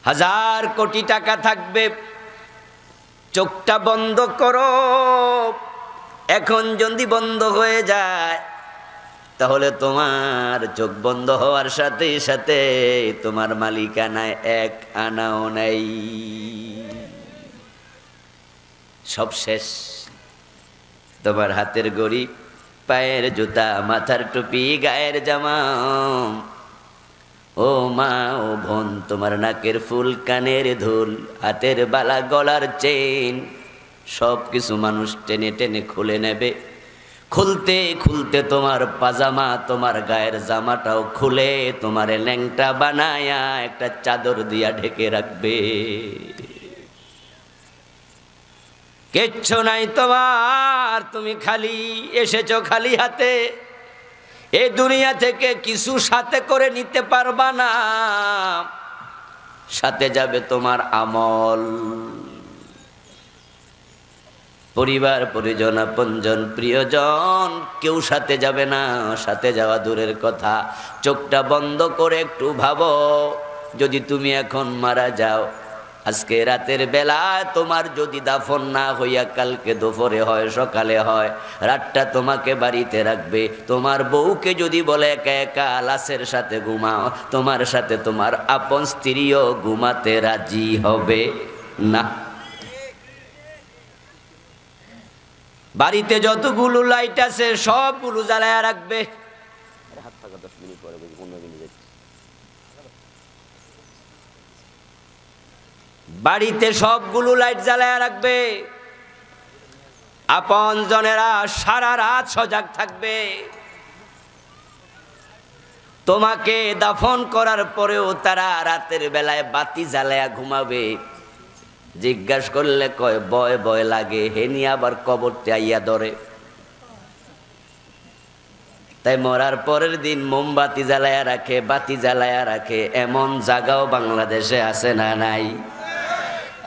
হাজার কোটি টাকা থাকবে, চোখটা বন্ধ করো। এখন যদি বন্ধ হয়ে যায় তাহলে তোমার চোখ বন্ধ হওয়ার সাথে সাথে তোমার মালিকানায় এক আনাও নাই, সব শেষ। তোমার হাতের ঘড়ি, পায়ের জুতা, মাথার টুপি, গায়ের জামা, ও মা ও বোন, তোমার নাকের ফুল, কানের ধুল, হাতের বালা, গলার চেন, সব কিছু মানুষ টেনে টেনে খুলে নেবে। খুলতে খুলতে তোমার পাজামা, তোমার গায়ের জামাটাও খুলে তোমার ল্যাংটা বানায়া একটা চাদর দিয়া ঢেকে রাখবে। কিচ্ছু নাই তোমার, তুমি খালি এসেছো খালি হাতে। এই দুনিয়া থেকে কিছু সাথে করে নিতে পারবা না, সাথে যাবে তোমার আমল। পরিবার পরিজন, আপনজন, প্রিয়জন কেউ সাথে যাবে না, সাথে যাওয়া দূরের কথা। চোখটা বন্ধ করে একটু ভাবো, যদি তুমি এখন মারা যাও, আজকে রাতের বেলা তোমার যদি দাফন না হইয়া কালকে দুপুরে হয়, সকালে হয়, রাতটা তোমাকে বাড়িতে রাখবে। তোমার বউকে যদি বলে একা একা লাশের সাথে ঘুমাও, তোমার সাথে তোমার আপন স্ত্রীও ঘুমাতে রাজি হবে না। বাড়িতে যতগুলো লাইট আছে সবগুলো জ্বালায়া রাখবে। বাড়িতে সবগুলো লাইট জ্বালায়া রাখবে। আপন জনেরা সারা রাত সজাগ থাকবে। তোমাকে দাফন করার পরেও তারা রাতের বেলায় বাতি জ্বালায়া ঘুমাবে। জিজ্ঞাসা করলে কয় ভয় ভয় লাগে, হেনি আবার কবরতে আইয়া ধরে। তাই মরার পরের দিন মোমবাতি জ্বালায়া রাখে, বাতি জ্বালায়া রাখে। এমন জায়গাও বাংলাদেশে আছে না নাই?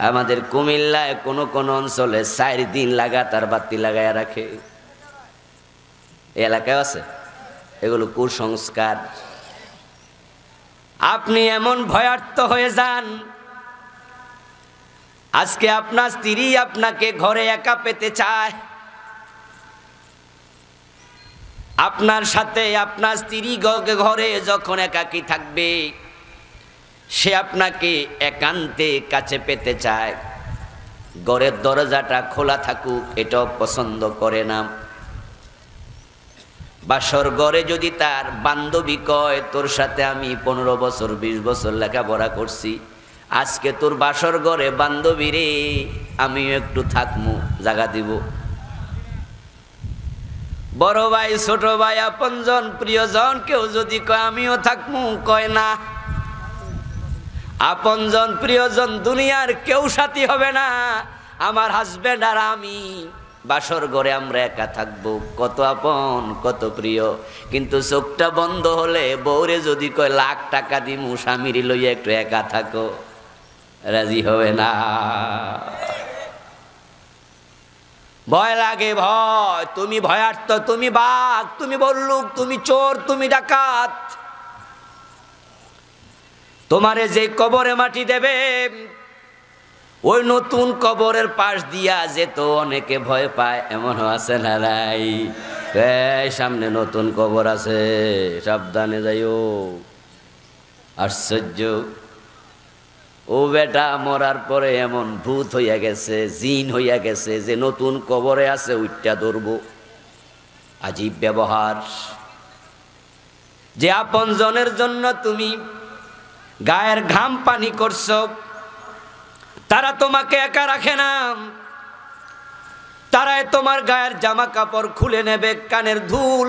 আমাদের কুমিল্লায় কোন কোন অঞ্চলে 4 দিন লাগাতার বাতি লাগায়া রাখে। এই এলাকায় আছে। এগুলো কুসংস্কার। আপনি এমন ভয়ার্থ হয়ে যান, আজকে আপনার স্ত্রী আপনাকে ঘরে একা পেতে চায়। আপনার সাথে আপনার স্ত্রী ঘরে যখন একাকী থাকবে, সে আপনাকে একান্তে কাছে পেতে চায়। ঘরের দরজাটা খোলা থাকুক এটাও পছন্দ করে না। বাসর ঘরে যদি তার বান্ধবী কয়, তোর সাথে আমি 15 বছর 20 বছর লেখাপড়া করছি, আজকে তোর বাসর ঘরে বান্ধবী রে, আমিও একটু থাকমু, জায়গা দিব। বড় ভাই, ছোট ভাই, আপনজন, প্রিয়জন কেউ যদি কয় আমিও থাকমু, কয় না। আপনজন প্রিয়জন দুনিয়ার কেউ সাথী হবে না। আমার হাজবেন্ড আর আমি বাসর ঘরে আমরা একা থাকবো। কত আপন, কত প্রিয়। কিন্তু চোখটা বন্ধ হলে বউরে যদি কয় লাখ টাকা দিমু স্বামীর লইয়া একটু একা থাকো, রাজি হবে না। ভয় লাগে, ভয়। তুমি ভয়ার্থ, তুমি বাঘ, তুমি বল্লুক, তুমি চোর, তুমি ডাকাত। তোমারে যে কবরে মাটি দেবে, ওই নতুন কবরের পাশ দিয়া যেত অনেকে ভয় পায়। এমন আছে না নাই? সামনে নতুন কবর আছে, সাবধানে যাইও। আশ্চর্য। ও বেটা, মরার পরে এমন ভূত হইয়া গেছে, জিন হইয়া গেছে যে নতুন কবরে আছে উইটা ধরবো। আজীব ব্যবহার। যে আপন জনের জন্য তুমি গায়ের ঘাম পানি করছো, তারা তোমাকে একা রাখে না। তারাই তোমার গায়ের জামা কাপড় খুলে নেবে, কানের ধুল,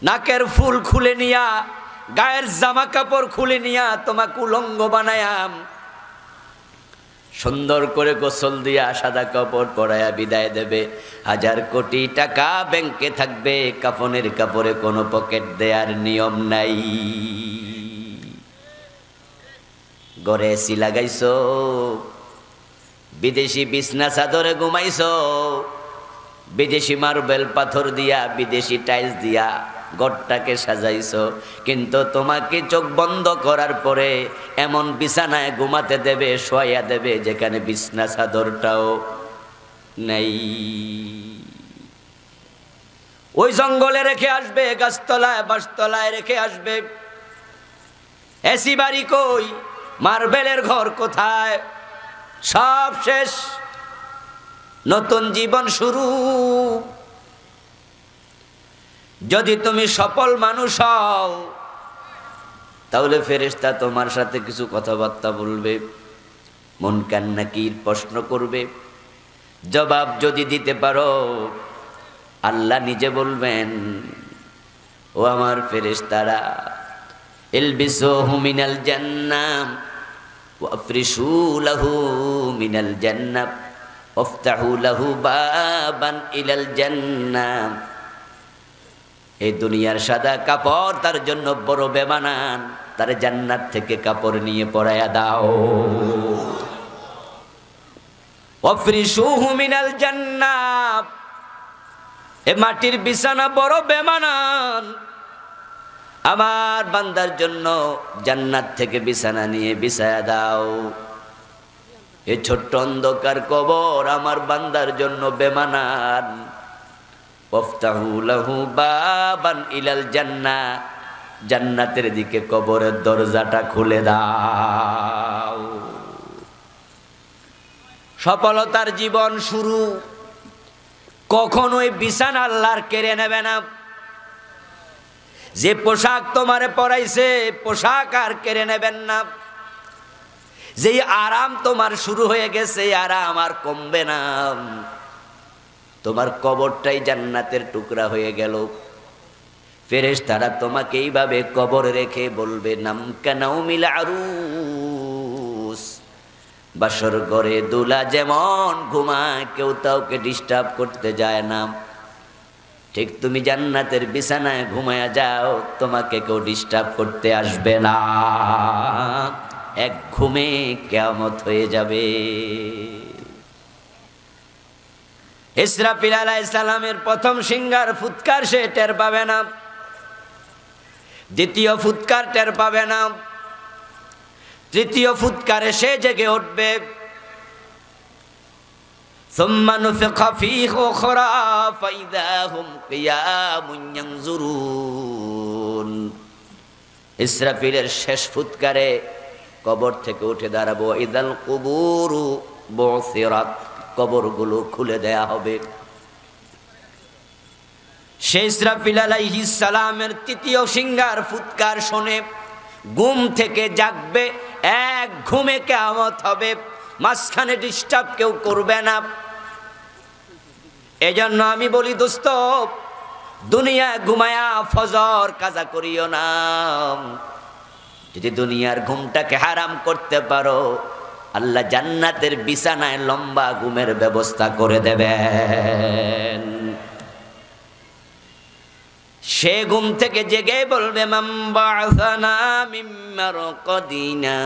নাকের ফুল খুলে নিয়া, গায়ের জামা কাপড় খুলে নিয়া তোমাকে উলঙ্গ বানায়া সুন্দর করে গোসল দিয়া সাদা কাপড় পরায়া বিদায় দেবে। 1000 কোটি টাকা ব্যাংকে থাকবে, কাফনের কাপড়ে কোনো পকেট দেয়ার নিয়ম নাই। ঘরে এসি লাগাইছো, বিদেশি বিছনা চাদরে ঘুমাইছো, বিদেশি মার্বেল পাথর দিয়া, বিদেশি টাইলস দিয়া ঘরটাকে সাজাইছো, কিন্তু তোমাকে চোখ বন্ধ করার পরে এমন বিছানায় ঘুমাতে দেবে, শোয়া দেবে যেখানে বিছনা চাদরটাও নেই। ওই জঙ্গলে রেখে আসবে, গাছতলায় বাঁশতলায় রেখে আসবে। এসি বাড়ি কই, মার্বেলের ঘর কোথায়, সব শেষ, নতুন জীবন শুরু। যদি তুমি সফল মানুষ হও তাহলে ফেরেশতা তোমার সাথে কিছু কথাবার্তা বলবে, মুনকার নাকির প্রশ্ন করবে। জবাব যদি দিতে পারো আল্লাহ নিজে বলবেন, ও আমার ফেরেশতারা, ইলবিসুহু মিনাল জান্নাহ ওয়াফরিশু লাহু মিনাল জান্নাহ ওয়াফতাহু লাহু বাবান ইলাল জান্নাহ। এই দুনিয়ার সাদা কাপড় তার জন্য বড় বেমানান, তার জান্নাত থেকে কাপড় নিয়ে পরায়া দাও। ওয়াফরিশুহু মিনাল জান্নাহ, এ মাটির বিছানা বড় বেমানান, আমার বান্দার জন্য জান্নাত থেকে বিছানা নিয়ে বিছায়া দাও। এ ছোট্ট অন্ধকার কবর আমার বান্দার জন্য বেমানান। ওয়াফতাহু লাহু বাবান ইলাল জান্নাহ, জান্নাতের দিকে কবরের দরজাটা খুলে দাও। সফলতার জীবন শুরু। কখনোই বিছানা আল্লাহর কেড়ে নেবে না। যে পোশাক তোমারে পরাইছে পোশাক আর কেড়ে নেবেন না। যেই আরাম তোমার শুরু হয়ে গেছে আরাম আর কমবে না। তোমার কবরটাই জান্নাতের টুকরা হয়ে গেল। ফেরেশতারা তোমাকে এইভাবে কবর রেখে বলবে, নাম কানাউমিল আরুস, বাসর ঘরে দুলা যেমন ঘুমায়, কেউ তাওকে ডিস্টার্ব করতে যায় না, ঠিক তুমি জান্নাতের বিছানায় ঘুমায়া যাও, তোমাকে কেউ ডিস্টার্ব করতে আসবে না। এক ঘুমে কিয়ামত হয়ে যাবে। ইসরাফিল আলাইহিস সালামের প্রথম সিংহার ফুৎকার সে টের পাবে না, দ্বিতীয় ফুৎকার টের পাবে না, তৃতীয় ফুৎকারে সে জেগে উঠবে। সুম্মা নুফিখা ফীহি উখরা ফাইযা হুম কিয়ামুন ইয়ানজুরুন। ইসরাফিলের শেষ ফুৎকারে কবর থেকে উঠে দাঁড়াবো। ইদাল কুবুরু বুসিরাত, কবরগুলো খুলে দেয়া হবে। সেই ইসরাফিল আলাইহিস সালামের তৃতীয় সিংহার ফুৎকার শুনে ঘুম থেকে জাগবে। এক ঘুমে কিয়ামত হবে, মাঝখানে ডিস্টার্ব কেউ করবে না। এজন্য আমি বলি দোস্ত, দুনিয়া ঘুমায়া ফজর কাজা করিও না। যদি দুনিয়ার ঘুমটাকে হারাম করতে পারো আল্লাহ জান্নাতের বিছানায় লম্বা ঘুমের ব্যবস্থা করে দেবেন। সে ঘুম থেকে জেগে বলবে, মান বা'সানা মিন মারকাদিনা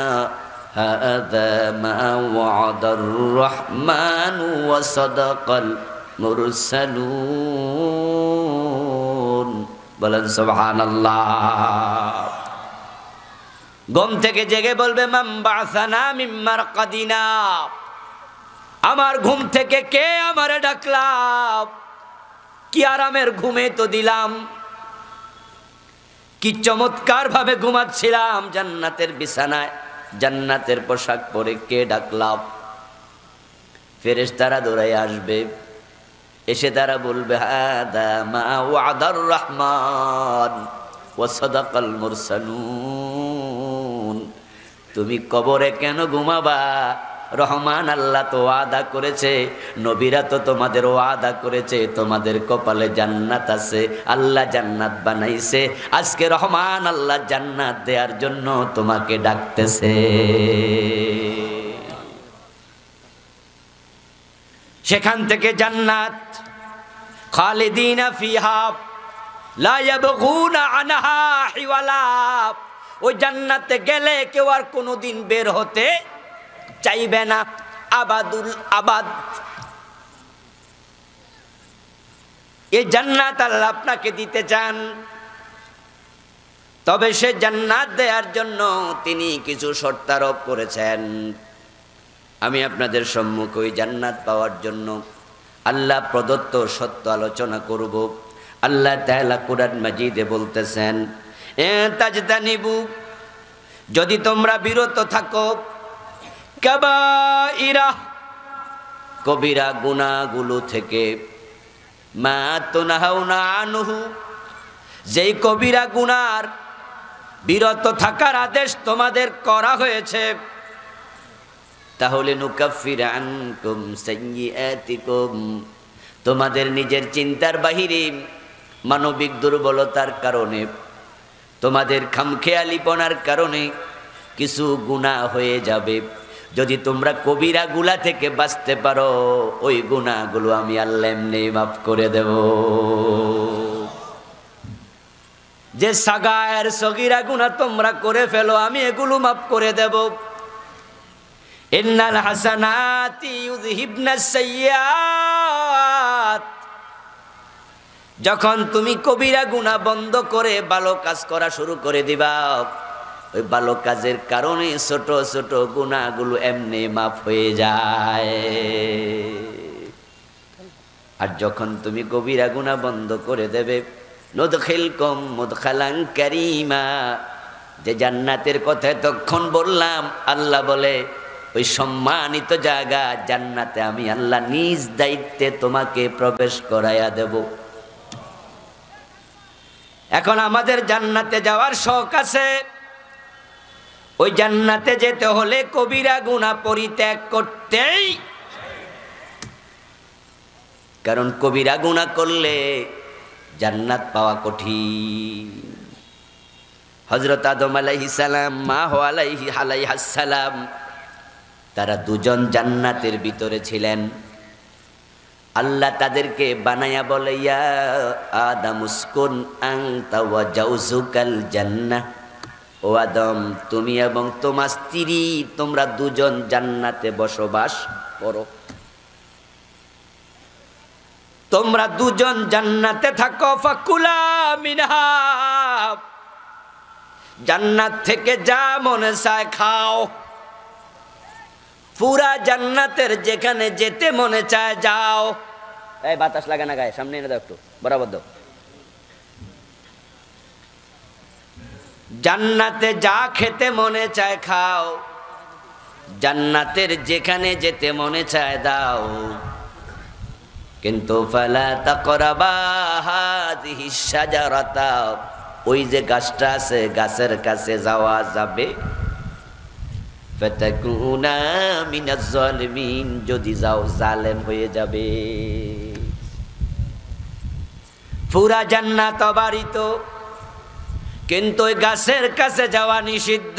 হাযা মা ওয়া'দার রাহমানু ওয়া সাদাকাল মুরসালুন। বলেন সুবহানাল্লাহ। ঘুম থেকে জেগে বলবে, মান বা'সানা মিন মারকাদিনা, আমার ঘুম থেকে কে আমারে ডাকলা? কি আরামের ঘুমে তো দিলাম, কি চমৎকার ভাবে ঘুমাচ্ছিলাম জান্নাতের বিছানায়, জান্নাতের পোশাক পরে কে ডাকলাম? ফেরেশতারা দৌড়াই আসবে, এসে তারা বলবে, হাদা মা ওয়াদার রহমান ওয়া সাদাকাল মুরসালুন। তুমি কবরে কেন ঘুমাবা? রহমান আল্লাহ তো ওয়াদা করেছে, নবীরা তো তোমাদের ওয়াদা করেছে, তোমাদের কপালে জান্নাত আছে, আল্লাহ জান্নাত বানাইছে। আজকে রহমান আল্লাহ জান্নাত দেওয়ার জন্য তোমাকে ডাকতেছে। সেখান থেকে জান্নাত, খালিদিনা ফিহা লা ইয়াবগুনা আনহা হিওয়ালা। ওই জান্নাতে গেলে কেউ আর কোনোদিন বের হতে চাইবে না, আবাদুল আবাদ। এই জান্নাত আল্লাহ আপনাকে দিতে চান। তবে সে জান্নাত দেওয়ার জন্য তিনি কিছু শর্ত আরোপ করেছেন। আমি আপনাদের সম্মুখে ওই জান্নাত পাওয়ার জন্য আল্লাহ প্রদত্ত সত্য আলোচনা করব। আল্লাহ তাআলা কুরআন মাজিদে বলতেছেন, তাজতানিবু, যদি তোমরা বিরত থাকো, কাবাইরা, কবিরা গুনাহগুলো থেকে, মা তুনহাউনা আনহু, যেই কবিরা গুনার বিরত থাকার আদেশ তোমাদের করা হয়েছে, তাহলে নুকাফির আনকুম সাইয়্যাতিকুম, তোমাদের নিজের চিন্তার বাহিরে মানবিক দুর্বলতার কারণে, তোমাদের খামখেয়ালিপনার কারণে কিছু গুনাহ হয়ে যাবে। যদি তোমরা কবিরা গুলা থেকে বাঁচতে পারো, ওই গুনাহগুলো আমি আল্লাহ এমনি মাফ করে দেব। যে সাগায়ের সগীরা গুনাহ তোমরা করে ফেলো, আমি এগুলো মাফ করে দেব। ইন্নাল হাসানাতি ইউযহিবনাস সাইয়্যাত, যখন তুমি কবিরা গুনাহ বন্ধ করে ভালো কাজ করা শুরু করে দিবা, ওই ভালো কাজের কারণে ছোট ছোট গুনাহগুলো এমনি মাফ হয়ে যায়। আর যখন তুমি কবিরা গুনাহ বন্ধ করে দেবে, নুদখিলকুম মুদখালান কারীমা, যে জান্নাতের কথা তখন বললাম, আল্লাহ বলে ওই সম্মানিত জায়গা জান্নাতে আমি আল্লাহ নিজ দায়িত্বে তোমাকে প্রবেশ করাইয়া দেব। এখন আমাদের জান্নাতে যাওয়ার শখ আছে। ওই জান্নাতে যেতে হলে কবিরা গুনাহ পরিত্যাগ করতেই, কারণ কবিরা গুনাহ করলে জান্নাত পাওয়া কঠিন। হযরত আদম আলাইহিস সালাম, মা হাওয়া আলাইহাস সালাম, তারা দুজন জান্নাতের ভিতরে ছিলেন। আল্লাহ তাদেরকে বানায়া বলে, ইয়া আদম উসকুন আনতা ওয়া জাওজুকাল জান্নাহ, ও আদম, তুমি এবং তোমার স্ত্রী তোমরা দুজন জান্নাতে বসবাস করো। তোমরা দুজন জান্নাতে থাকো, ফাকুলা মিনহা, জান্নাত থেকে যা মনে চায় খাও। পুরা জান্নাতের যেখানে যেতে মনে চায় যাও। এই বাতাস লাগে না গায়ে, সামনে এনে দাও একটু, বরাবর দাও। জান্নাতে যা খেতে মনে চায় খাও, জান্নাতের যেখানে যেতে মনে চায় দাও। কিন্তু ফালা তাকরাবা হাযিহিশ শাজারাতা, ওই যে গাছটা আছে গাছের কাছে যাওয়া যাবে। ফাতাকুনা মিনাজ জালিমিন, যদি যাও জালেম হয়ে যাবে। পুরা জান্নাত অবারিত, কিন্তু ওই গাছের কাছে যাওয়া নিষিদ্ধ।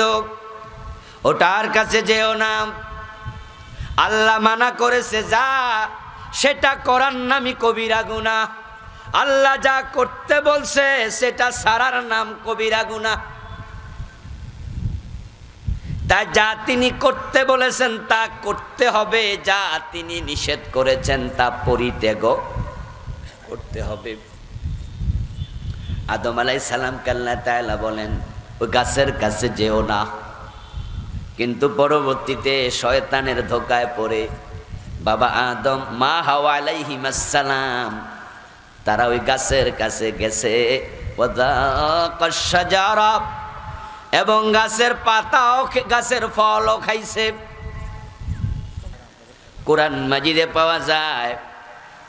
ওটার কাছে যেও না, আল্লাহ মানা করেছে যা, সেটা করার নামই কবিরা গুনাহ। আল্লাহ যা করতে বলছে সেটা ছাড়ার নাম কবিরা গুনাহ। তা যা তিনি করতে বলেছেন তা করতে হবে, যা তিনি নিষেধ করেছেন তা পরিত্যাগ করতে হবে। আদম আলাইহিস সালামকে আল্লাহ তাআলা বলেন ওই গাছের কাছে যেও না, কিন্তু পরবর্তীতে শয়তানের ধোকায় পড়ে বাবা আদম, মা হাওয়া আলাইহিমাস সালাম, তারা ওই গাছের কাছে গেছে। ওয়াদাকাশ শাজারা, এবং গাছের পাতাও গাছের ফলও খাইছে। কোরআন মাজিদে পাওয়া যায়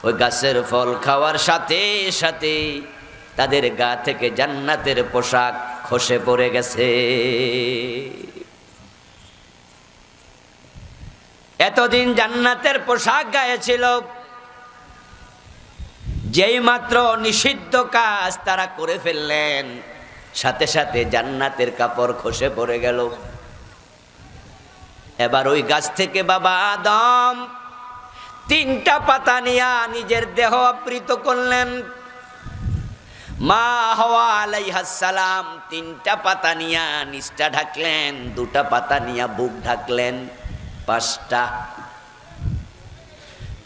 ওই গাছের ফল খাওয়ার সাথে সাথে তাদের গা থেকে জান্নাতের পোশাক খসে পড়ে গেছে। এতদিন জান্নাতের পোশাক গায়ে ছিল, যেই মাত্র নিষিদ্ধ কাজ তারা করে ফেললেন, সাথে সাথে জান্নাতের কাপড় খসে পড়ে গেল। এবার ওই গাছ থেকে বাবা আদম 3টা পাতা নিয়ে নিজের দেহ আবৃত করলেন। মা হাওয়া আলাইহাস সালাম 3টা পাতা নিয়ে নিচটা ঢাকলেন, 2টা পাতা নিয়ে বুক ঢাকলেন, 5টা।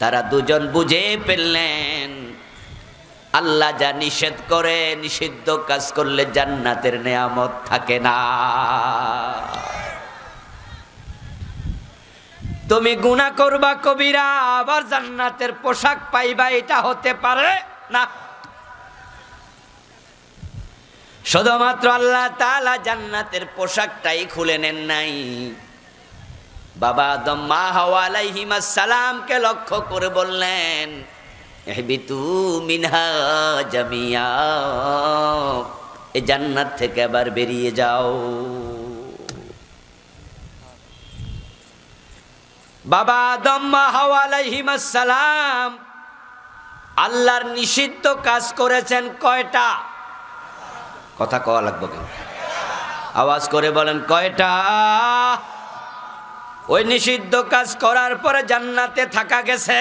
তারা দুজন বুঝে ফেললেন আল্লাহ যা নিষেধ করে, নিষিদ্ধ কাজ করলে জান্নাতের নেয়ামত থাকে না। তুমি গুনাহ করবা কবিরা, আবার জান্নাতের পোশাক পাইবা, এটা হতে পারে না। শুধুমাত্র আল্লাহ তাআলা জান্নাতের পোশাকটাই খুলে নেন নাই। বাবা আদম মা হাওয়া আলাইহিমাস সালামকে লক্ষ্য করে বললেন, ইহবিতু মিনহা জামিয়া, এই জান্নাত থেকে আবার বেরিয়ে যাও। বাবা আদম মা হাওয়া আলাইহিমাস সালাম আল্লাহর নিষিদ্ধ কাজ করেছেন কয়টা? কথা কওয়া লাগবে কেন? আওয়াজ করে বলেন কয়টা? ওই নিষিদ্ধ কাজ করার পরে জান্নাতে থাকা গেছে।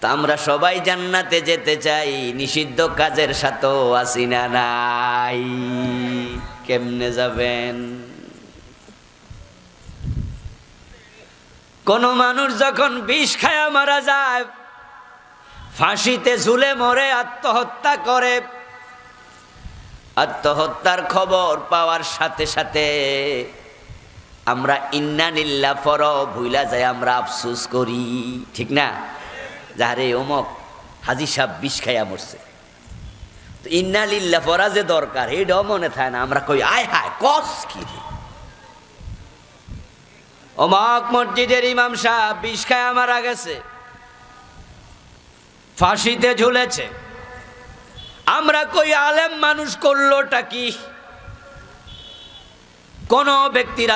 তা আমরা সবাই জান্নাতে যেতে চাই, নিষিদ্ধ কাজের সাথেও আছি না নাই? কেমনে যাবেন? কোন মানুষ যখন বিষ খায়া মারা যায়, ফাঁসিতে ঝুলে মরে, আত্মহত্যা করে, আত্মহত্যার খবর পাওয়ার সাথে সাথে আমরা ইন্না লিল্লাহ পর ভুইলা যায়, আমরা আফসোস করি, ঠিক না? যারে অমক হাজী সাহেব বিষ খাইয়া মরছে, তো ইন্না লিল্লাহ পড়া যে দরকার এটাও মনে থাকে না। আমরা কই আয় হায় কস কি রে, অমক মসজিদের ইমাম সাহেব বিষ খাইয়া মারা গেছে, ফাঁসিতে ঝুলেছে। আমরা কই আলেম মানুষ করলোটা কি? কোন ব্যক্তির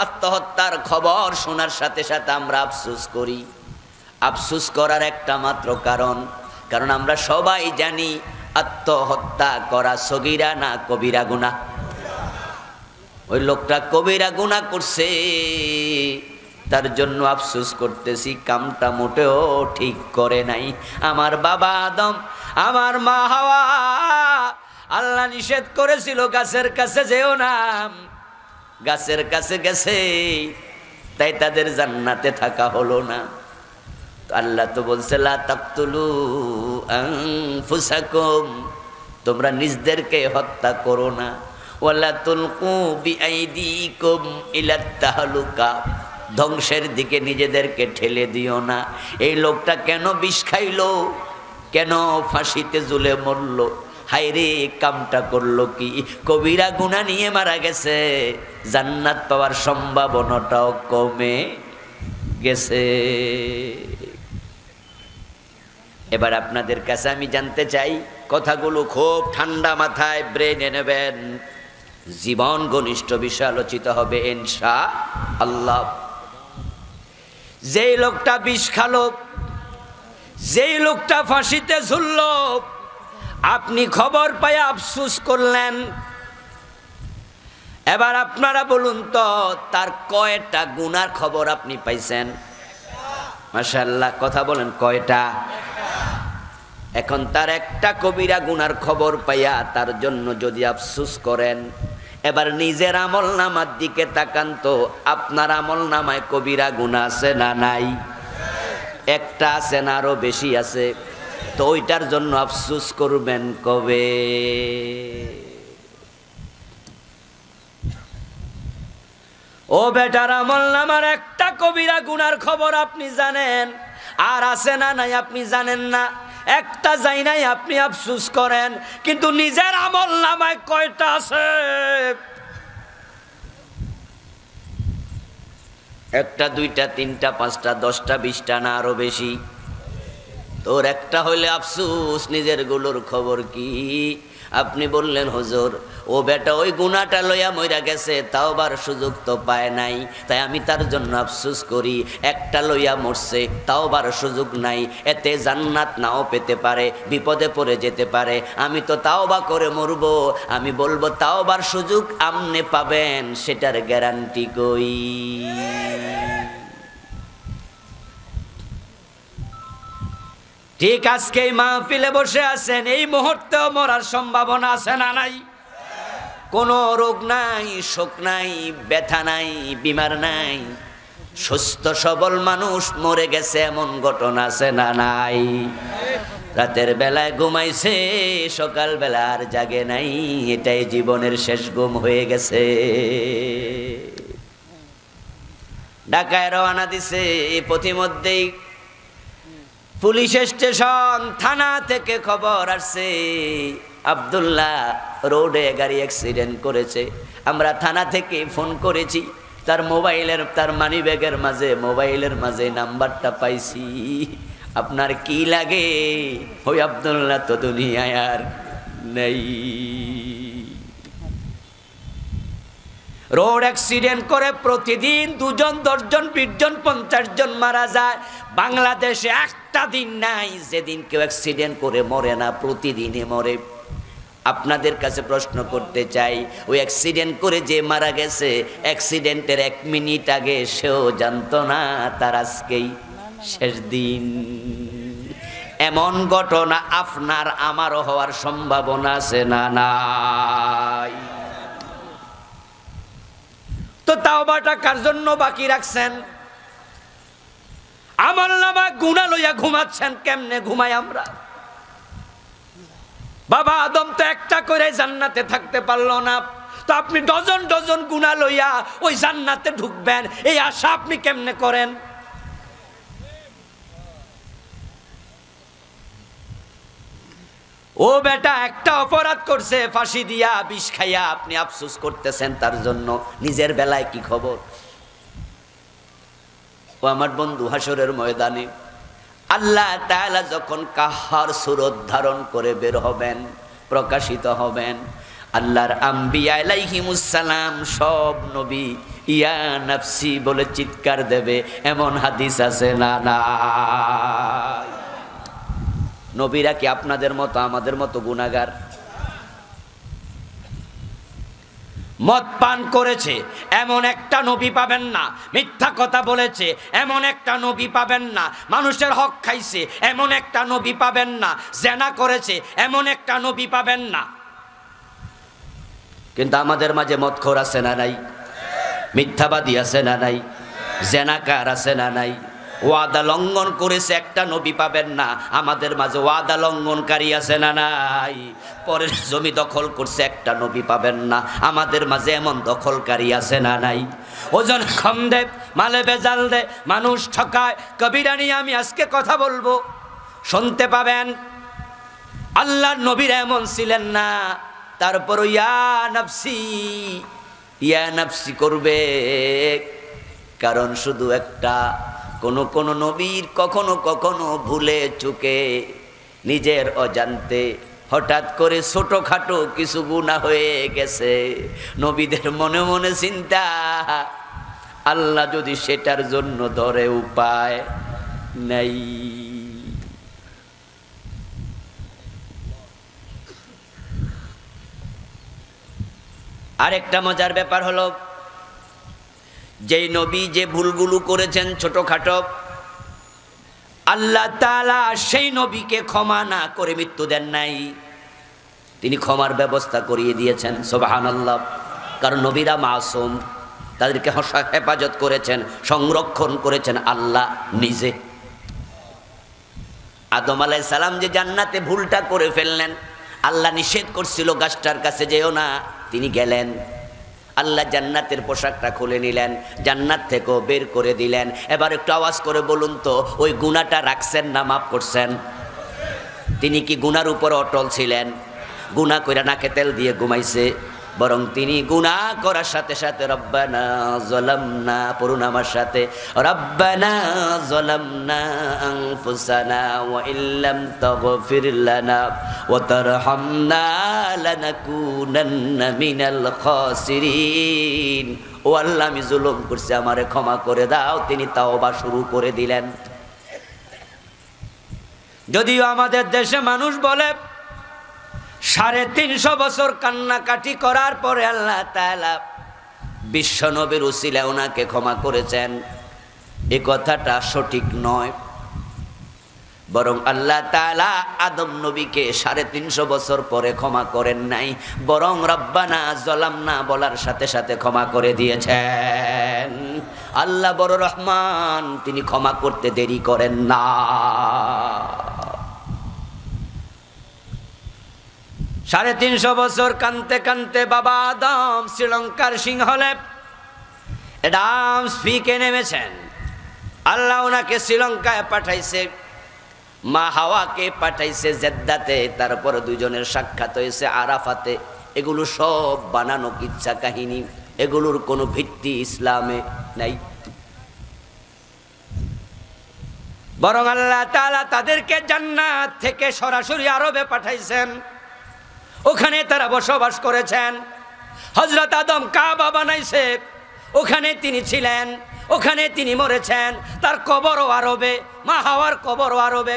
আত্মহত্যার খবর শোনার সাথে সাথে আমরা আফসোস করি। আফসোস করার একটা মাত্র কারণ আমরা সবাই জানি আত্মহত্যা করা সগীরা না কবিরা গুনাহ। ওই লোকটা কবিরা গুনাহ করছে, তার জন্য আফসোস করতেছি, কামটা মোটেও ঠিক করে নাই। আমার বাবা আদম, আমার মা হাওয়া, আল্লাহ নিষেধ করেছিল গাছের কাছে যেও না, গাছের কাছে গেছে, তাই তাদের জান্নাতে থাকা হলো না। আল্লাহ তো বলছে লা তাকতুলু আনফুসাকুম, তোমরা নিজদেরকে হত্যা করো না, ওয়ালা তুলকু বিআইদিকুম ইলাত তাহলুকা, ধ্বংসের দিকে নিজেদেরকে ঠেলে দিও না। এই লোকটা কেন বিষ খাইলো, কেন ফাঁসিতে ঝুলে মরলো? হায়রে কামটা করলো কি? কবিরা গুনাহ নিয়ে মারা গেছে, জান্নাত পাওয়ার সম্ভাবনাটাও কমে গেছে। এবার আপনাদের কাছে আমি জানতে চাই, কথাগুলো খুব ঠান্ডা মাথায় ব্রেনে নেবেন, জীবন ঘনিষ্ঠ বিষয় আলোচিত হবে ইনশাআল্লাহ। যেই লোকটা বিষ খালো, যেই লোকটা ফাঁসিতে ঝুলল, আপনি খবর পায় আফসোস করলেন। এবার আপনারা বলুন তো, তার কয়টা গুনার খবর আপনি পাইছেন? মাশাআল্লাহ, কথা বলেন কয়টা? এখন তার একটা কবিরা গুনার খবর পাইয়া তার জন্য যদি আফসোস করেন, এবার নিজের আমল নামার দিকে তাকান তো, আপনার আমল নামায় কবিরা গুনাহ আছে না নাই? একটা আছে না আরো বেশি আছে? তো ওইটার জন্য আফসোস করবেন কবে? ও বেটার, আমল নামার একটা কবিরা গুনার খবর আপনি জানেন, আর আছে না নাই আপনি জানেন না। একটা যাই নাই আপনি আফসোস করেন, কিন্তু নিজের আমল নামায় কয়টা আছে? একটা, দুইটা, তিনটা, পাঁচটা, 10টা, 20টা না আরো বেশি? তোর একটা হইলে আফসোস, নিজের গুলোর খবর কি? আপনি বললেন হুজুর, ও বেটা ওই গুনাহটা লইয়া মইরা গেছে, তাওবার সুযোগ তো পায় নাই, তাই আমি তার জন্য আফসোস করি। একটা লইয়া মরছে, তাওবার সুযোগ নাই, এতে জান্নাত নাও পেতে পারে, বিপদে পড়ে যেতে পারে। আমি তো তাওবা করে মরব। আমি বলবো তাওবার সুযোগ আমনে পাবেন, সেটার গ্যারান্টি কই? ঠিক আজকে এই মাহফিলে বসে আছেন, এই মুহূর্তেও মরার সম্ভাবনা আছে না নাই? কোনো রোগ নাই, শোক নাই, ব্যথা নাই, বিমার নাই, সুস্থ সবল মানুষ মরে গেছে, এমন ঘটনা আছে না নাই? রাতের বেলায় ঘুমাইছে, সকাল বেলা আর জাগে নাই, এটাই জীবনের শেষ ঘুম হয়ে গেছে। ঢাকায় রওনা দিছে, পথিমধ্যেই পুলিশ স্টেশন থানা থেকে খবর আসছে আব্দুল্লাহ রোডে গাড়ি অ্যাক্সিডেন্ট করেছে। আমরা থানা থেকে ফোন করেছি, তার মোবাইলের মাঝে নাম্বারটা পাইছি। আপনার কি লাগে? ওই আব্দুল্লাহ তো দুনিয়ায় আর নেই। রোড অ্যাক্সিডেন্ট করে প্রতিদিন 2 জন 10 জন 20 জন 50 জন মারা যায়। বাংলাদেশে একটা দিন নাই যেদিন কেউ অ্যাক্সিডেন্ট করে মরে না, প্রতিদিনই মরে। আপনাদের কাছে প্রশ্ন করতে চাই, ওই অ্যাক্সিডেন্ট করে যে মারা গেছে, অ্যাক্সিডেন্টের 1 মিনিট আগে সেও জানতো না তার আজকেই শেষ দিন। এমন ঘটনা আপনার আমারও হওয়ার সম্ভাবনা আছে না নাই? তো তাওবাটা কার জন্য বাকি রাখছেন? আমলনামা গুনাহ লইয়া ঘুমাচ্ছেন। কেমনে ঘুমাই আমরা? বাবা আদম তো একটা করে জান্নাতে থাকতে পারলো না, তো আপনি ডজন ডজন গুনাহ লইয়া ওই জান্নাতে ঢুকবেন, এই আশা আপনি কেমনে করেন? ও বেটা একটা অপরাধ করছে, ফাঁসি দিয়া বিষ খাইয়া আপনি আফসোস করতেছেন তার জন্য। নিজের বেলায় কি খবর? ও আমার বন্ধু, হাসরের ময়দানে আল্লাহ তাআলা যখন কাহার সুরত ধারণ করে বের হবেন, প্রকাশিত হবেন, আল্লাহর আম্বিয়া আলাইহিমুস সালাম সব নবী ইয়া নাফসি বলে চিৎকার দেবে, এমন হাদিস আছে না না? নবীরা কি আপনাদের মতো আমাদের মতো গুনাহগার? মদ পান করেছে এমন একটা নবী পাবেন না, মিথ্যা কথা বলেছে এমন একটা নবী পাবেন না, মানুষের হক খাইছে এমন একটা নবী পাবেন না, জেনা করেছে এমন একটা নবী পাবেন না। কিন্তু আমাদের মাঝে মদখোর আছে না নাই? মিথ্যাবাদী আছে না নাই? জেনাকার আছে না নাই? ওয়াদা লঙ্ঘন করেছে একটা নবী পাবেন না, আমাদের মাঝে ওয়াদা লঙ্ঘনকারী আছে না নাই? পরের জমি দখল করছে একটা নবী পাবেন না, আমাদের মাঝে এমন দখলকারী আছে না নাই? ওজন কম দে, মালে বেজাল দে, মানুষ ঠকায়, কবিরা নিয়ে আমি আজকে কথা বলবো, শুনতে পাবেন। আল্লাহর নবীর এমন ছিলেন না, তারপর ইয়া নাফসি করবে। কারণ শুধু একটা, কোন নবীর কখনো কখনো ভুলে চুকে নিজের অজান্তে হঠাৎ করে ছোটখাটো কিছু গুনাহ হয়ে গেছে। নবীদের মনে মনে চিন্তা, আল্লাহ যদি সেটার জন্য ধরে উপায় নাই। আরেকটা মজার ব্যাপার হলো, যেই নবী যে ভুলগুলো করেছেন ছোটখাটো, আল্লাহ তাআলা সেই নবীকে ক্ষমা না করে মৃত্যু দেন নাই, তিনি ক্ষমার ব্যবস্থা করিয়ে দিয়েছেন। সুবহানাল্লাহ। কারণ নবীরা মাসুম, তাদেরকে হেফাজত করেছেন, সংরক্ষণ করেছেন আল্লাহ নিজে। আদম আলাইহিস সালাম যে জান্নাতে ভুলটা করে ফেললেন, আল্লাহ নিষেধ করছিল গাছটার কাছে যেও না, তিনি গেলেন, আল্লাহ জান্নাতের পোশাকটা খুলে নিলেন, জান্নাত থেকেও বের করে দিলেন। এবার একটু আওয়াজ করে বলুন তো, ওই গুনাহটা রাখছেন না মাফ করছেন? তিনি কি গুনার উপর অটল ছিলেন? গুনাহ কইরা নাকে তেল দিয়ে ঘুমাইছে? বরং তিনি গুনাহ করার সাথে সাথে রব্বানা যালামনা, পড়ুন আমার সাথে, রব্বানা যালামনা আনফুসানা ওয়া ইল্লাম তাগফির লানা ওয়া তারহামনা লানাকুনান্না মিনাল খাসিরিন। ও আল্লাহ, আমি জুলুম করছি, আমারে ক্ষমা করে দাও। তিনি তাওবা শুরু করে দিলেন। যদিও আমাদের দেশে মানুষ বলে 350 বছর কান্নাকাটি করার পরে আল্লাহ তাআলা বিশ্ব নবীর উসিলায় ওনাকে ক্ষমা করেছেন, এই কথাটা সঠিক নয়। বরং আল্লাহ তাআলা আদম নবীকে 350 বছর পরে ক্ষমা করেন নাই, বরং রব্বানা যালামনা বলার সাথে সাথে ক্ষমা করে দিয়েছেন। আল্লাহ বড় রহমান, তিনি ক্ষমা করতে দেরি করেন না। 350 বছর কানতে কানতে বাবা আদম শ্রীলঙ্কার সিংহলে অ্যাডাম স্পিকে নেমেছেন। আল্লাহ ওনাকে শ্রীলঙ্কায় পাঠাইছে, মা হাওয়াকে পাঠাইছে জেদ্দাতে, তারপর দুজনের সাক্ষাৎ হয়েছে আরাফাতে। এগুলো সব বানানো কিচ্ছা কাহিনী, এগুলোর কোনো ভিত্তি ইসলামে নাই। বরং আল্লাহ তাআলা তাদেরকে জান্নাত থেকে সরাসরি আরবে পাঠাইছেন, ওখানে তারা বসবাস করেছেন। হযরত আদম কাবা বানাইছে, ওখানে তিনি ছিলেন, ওখানে তিনি মরেছেন, তার কবরও আরবে, মা হাওয়ার কবরও আরবে।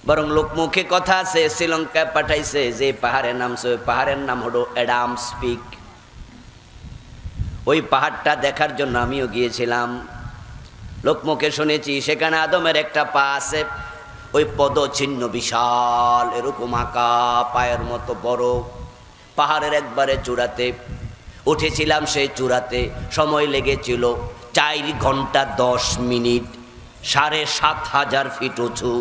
বরং লোকমুখে কথা আছে শ্রীলঙ্কায় পাঠাইছে যে পাহাড়ের নাম, ওই পাহাড়ের নাম হলো অ্যাডামস পিক। ওই পাহাড়টা দেখার জন্য আমিও গিয়েছিলাম। লোকমুখে শুনেছি সেখানে আদমের একটা পা আছে, ওই পদচিহ্ন বিশাল, এরকম আঁকা পায়ের মতো বড়। পাহাড়ের একবারে চূড়াতে উঠেছিলাম, সেই চূড়াতে সময় লেগেছিল 4 ঘন্টা 10 মিনিট। 7,500 ফিট উঁচু,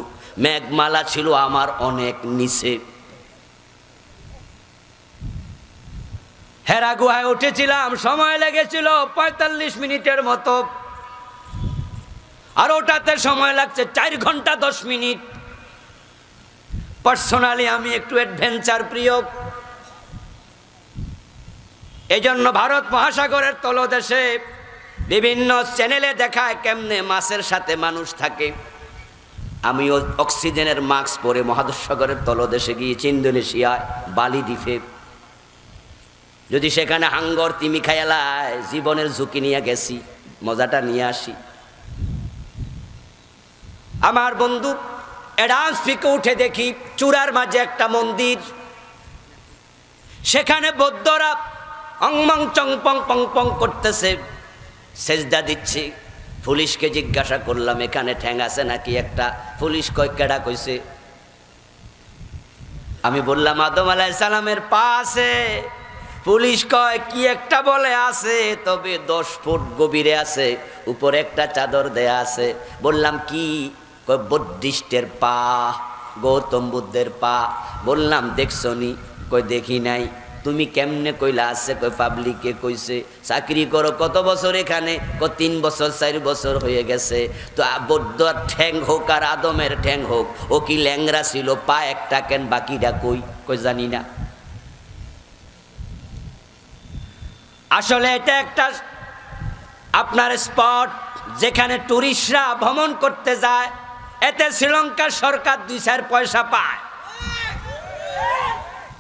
মেঘমালা ছিল আমার অনেক নিচে। হেরা গুহায় উঠেছিলাম, সময় লেগেছিল 45 মিনিটের মতো, আর ওটাতে সময় লাগছে 4 ঘন্টা 10 মিনিট। পার্সোনালি আমি একটু অ্যাডভেঞ্চার প্রিয়, এই জন্য ভারত মহাসাগরের তলদেশে বিভিন্ন চ্যানেলে দেখায় কেমনে মাছের সাথে মানুষ থাকে। আমিও অক্সিজেনের মাস্ক পরে মহাসাগরের তলদেশে গিয়েছি, ইন্দোনেশিয়ায় বালি দ্বীপে। যদি সেখানে হাঙ্গর তিমি খায়ালায়, জীবনের ঝুঁকি নিয়ে গেছি, মজাটা নিয়ে আসি। আমার বন্ধু অ্যাডামস পিকে উঠে দেখি চূড়ার মাঝে একটা মন্দির, সেখানে বৌদ্ধরা অংমং চং পং পং পং করতেছে, সেজদা দিচ্ছে। পুলিশকে জিজ্ঞাসা করলাম এখানে ঠ্যাং আছে নাকি একটা? পুলিশ কয় কেডা কইছে? আমি বললাম আদম আলাইহিস সালামের পা আছে। পুলিশ কয় কি একটা বলে আছে, তবে 10 ফুট গভীরে আছে, উপরে একটা চাদর দেয়া আছে। বললাম কি? কয় বুদ্ধিস্টের পা, গৌতম বুদ্ধের পা। বললাম দেখছনি? কই দেখি নাই। তুমি কেমনে কইলা আছে? কই পাবলিকে কইছে। চাকরি করো কত বছর এখানে? কই 3 বছর 4 বছর হয়ে গেছে। তো বৌদ্ধর ঠ্যাং হোক আর আদমের ঠ্যাং হোক, ও কি ল্যাংরা ছিল? পা একটা কেন, বাকিটা কই? কই জানি না। আসলে এটা একটা আপনার স্পট, যেখানে টুরিস্টরা ভ্রমণ করতে যায়। এতে শ্রীলঙ্কার সরকার 2-4 পয়সা পায়,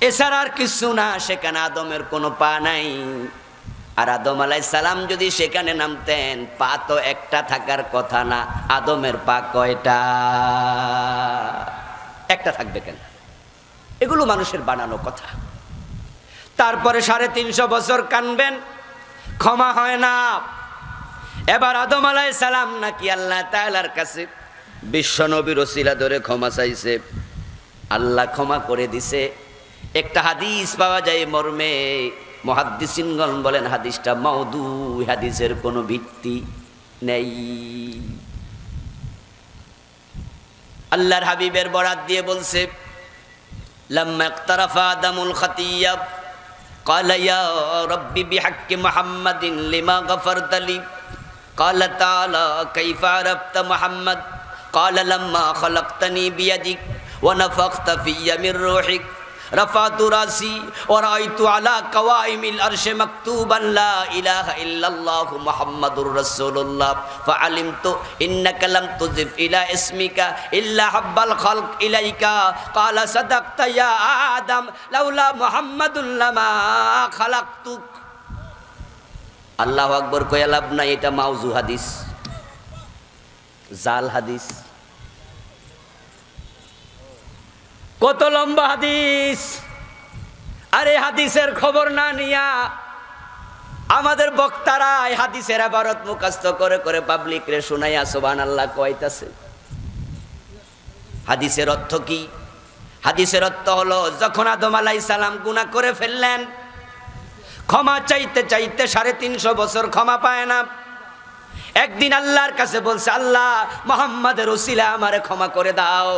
এছাড়া আর কিছু না। সেখানে আদমের কোনো পা নাই। আর আদম আলাইহিস সালাম যদি সেখানে নামতেন, পা তো একটা থাকার কথা না। আদমের পা কয়টা? একটা থাকবে কেন? এগুলো মানুষের বানানো কথা। তারপরে 350 বছর কানবেন, ক্ষমা হয় না। এবার আদম আলাইহিস সালাম নাকি আল্লাহ তাআলার কাছে বিশ্ব নবীর ওসিলা ধরে ক্ষমা চাইছে, আল্লাহ ক্ষমা করে দিছে। একটা হাদিস পাওয়া যায় মর্মে, মুহাদ্দিসিনগণ বলেন হাদিসটা মাউদু, হাদিসের কোনো ভিত্তি নেই। আল্লাহর হাবিবের বরাত দিয়ে বলছে, লাম্মা ইকতারাফা আদামুল খাতিয়া ক্বালা ইয়া রাব্বি বিহাক্কি মুহাম্মাদিন লিমা গফারতা লি ক্বালা তাআলা কাইফা আরাফতা মুহাম্মাদ ক্বালা লাম্মা খালাকতানি বিয়াদিক ওয়া নাফাখতা ফিয়া মির রূহিক رفعت راسي ورأيت على قوائم العرش مكتوبا لا إله إلا الله محمد رسول الله فعلمت إنك لم تضف إلى اسمك إلا حب الخلق إليك قال صدقت يا آدم لولا محمد لما خلقتك আল্লাহু আকবার কইয়া লাভ নাই। এটা মাউজু হাদিস, জাল হাদিস। কত লম্বা হাদিস! আরে হাদিসের খবর না নিয়া আমাদের বক্তারা এই হাদিসের ইবারত মুখস্থ করে করে পাবলিক রে শুনাইয়া সুবহানাল্লাহ কইতাছে। হাদিসের অর্থ কি? হাদিসের অর্থ হলো, যখন আদম আলাইহিস সালাম গুনাহ করে ফেললেন, ক্ষমা চাইতে চাইতে 350 বছর ক্ষমা পায় না। একদিন আল্লাহর কাছে বলছে, আল্লাহ মুহাম্মাদের ওসিলা আমারে ক্ষমা করে দাও।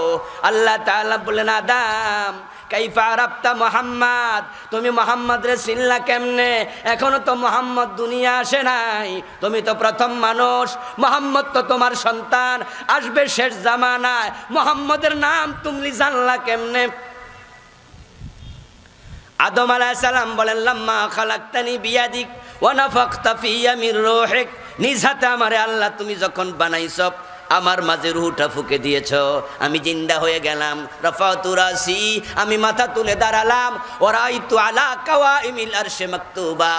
আল্লাহ তাআলা বললেন, আদম কাইফা আরাফতা মুহাম্মদ, তুমি মুহাম্মদরে চিনলা কেমনে? এখনো তো মুহাম্মদ দুনিয়া আসে নাই, তুমি তো প্রথম মানুষ। মুহাম্মদ তো তোমার সন্তান, আসবে শেষ জামানায়, মুহাম্মদের নাম তুমি জানলা কেমনে? আদম আলাইহিস সালাম বলেন, লাম্মা খালাকতানি বিয়াদিক ওয়া নাফাখতা ফিয়া মির রূহিক, নিজ হাতে আমারে আল্লাহ তুমি যখন বানাইছো, আমার মাঝে রূহটা ফুঁকে দিয়েছ, আমি জিন্দা হয়ে গেলাম। রাফাতু রাসি, আমি মাথা তুলে দাঁড়ালাম। ওরাইতু আলা কাওয়াইমিল আরশে মাকতুবা,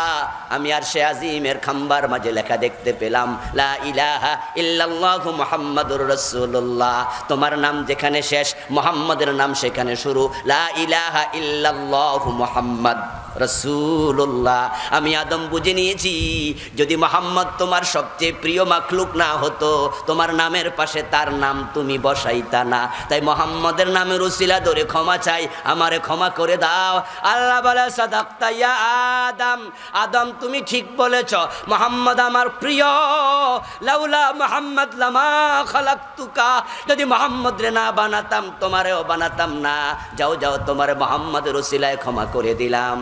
আমি আরশে আজিমের খাম্বার মাঝে লেখা দেখতে পেলাম, লা ইলাহা ইল্লাল্লাহু মুহাম্মাদুর রাসূলুল্লাহ। তোমার নাম যেখানে শেষ, মুহাম্মাদের নাম সেখানে শুরু। লা ইলাহা ইল্লাল্লাহু মুহাম্মাদ রাসূলুল্লাহ। আমি আদম বুঝে নিয়েছি, যদি মুহাম্মদ তোমার সবচেয়ে প্রিয় মাখলুক না হতো, তোমার নামের পাশে তার নাম তুমি বসাইতা না। তাই মুহাম্মদের নামের উসিলা ধরে ক্ষমা চাই, আমারে ক্ষমা করে দাও। আল্লাহ বলে, সাদাক্তা ইয়া আদম, আদম তুমি ঠিক বলেছ, মুহাম্মদ আমার প্রিয়। লাউলা মুহাম্মদ লামা খালাকতুকা, যদি মুহাম্মদ রে না বানাতাম তোমারেও বানাতাম না। যাও যাও, তোমারে মুহাম্মদের উসিলায় ক্ষমা করে দিলাম।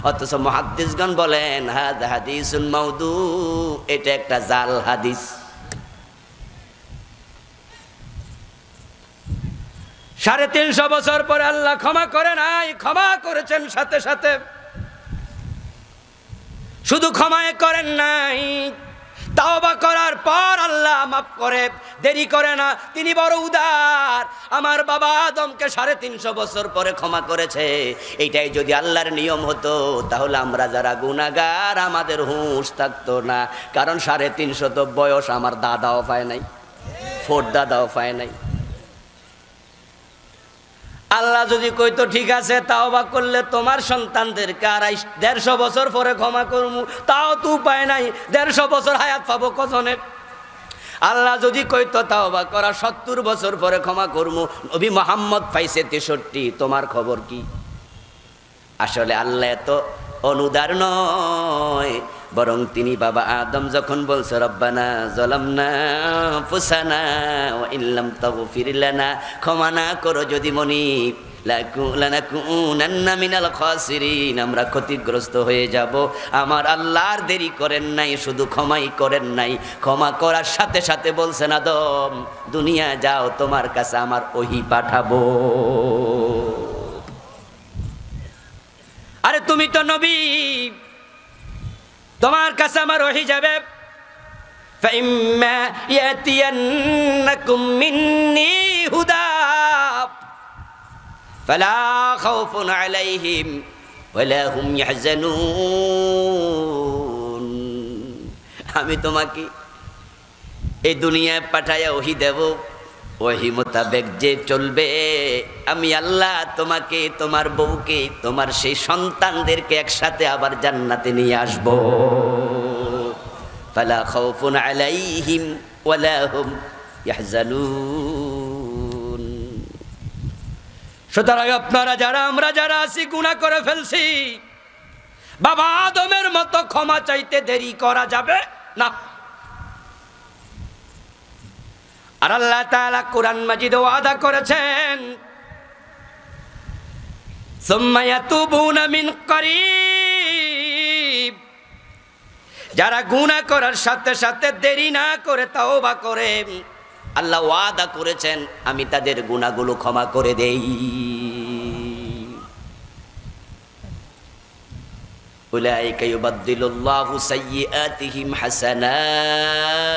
অথচ মুহাদ্দিসগণ বলেন, হাযা হাদিসুন মাউদু, এটা একটা জাল হাদিস। 350 বছর পরে আল্লাহ ক্ষমা করে নাই, ক্ষমা করেছেন সাথে সাথে। শুধু ক্ষমায় করেন নাই, তাওবা করার পর আল্লাহ মাফ করে, দেরি করে না। তিনি বড় উদার। আমার বাবা আদমকে 350 বছর পরে ক্ষমা করেছে। এইটাই যদি আল্লাহর নিয়ম হতো, তাহলে আমরা যারা গুনাহগার আমাদের হুঁশ থাকতো না। কারণ 350 তো বয়স আমার দাদাও পায় নাই, ফোর দাদাও পায় নাই। আল্লাহ যদি কইতো ঠিক আছে, তাওবা করলে তোমার সন্তানদেরকে 150 বছর পরে ক্ষমা করবো, তাও তো উপায় নাই। 150 বছর হায়াত পাবো কজনে? আল্লাহ যদি কইতো তাওবা করা 70 বছর পরে ক্ষমা করবো, নবী মুহাম্মদ পাইছে 63, তোমার খবর কি? আসলে আল্লাহ এত অনুদার নয়, বরং তিনি বাবা আদম যখন বলছে, রব্বানা যালামনা আনফুসানা ওয়া ইল্লাম তাগফির লানা, ক্ষমা না করো যদি মনি, লানাকুনান্না মিনাল খাসিরিন, আমরা ক্ষতিগ্রস্ত হয়ে যাব। আমার আল্লাহ আর দেরি করেন নাই, শুধু ক্ষমাই করেন নাই, ক্ষমা করার সাথে সাথে বলছেন, আদম দুনিয়া যাও, তোমার কাছে আমার ওহী পাঠাবো। আরে তুমি তো নবী, তোমার কাছে আমার ওহী যাবে। ফাইম্মা ইয়াতিয়ান্নাকুম মিন্নি হুদা ফালা খাউফুন আলাইহিম ওয়ালা হুম ইয়াহজানুন। আমি তোমাকে এই দুনিয়ায় পাঠায়া ওহী দেব, ওহী মোতাবেক যে চলবে, আমি আল্লাহ তোমাকে, তোমার বউকে, তোমার সেই সন্তানদেরকে একসাথে আবার জান্নাতে নিয়ে আসব। ফালা খাউফুন আলাইহিম ওয়ালা হুম ইয়াহজানুন। সুতরাং আপনারা যারা, আমরা যারা আছি, গুনাহ করে ফেলছি, বাবা আদমের মতো ক্ষমা চাইতে দেরি করা যাবে না। আর আল্লাহ তাআলা কোরআন মাজিদে ওয়াদা করেছেন, সুম্মা ইয়াতুবুনা মিন করিব, যারা গুনাহ করার সাথে সাথে দেরি না করে তাওবা করে, আল্লাহ ওয়াদা করেছেন আমি তাদের গুনাহগুলো ক্ষমা করে দেই। উলাইকা ইউবাদদিলুল্লাহু সাইয়্যাতিহিম হাসানাত,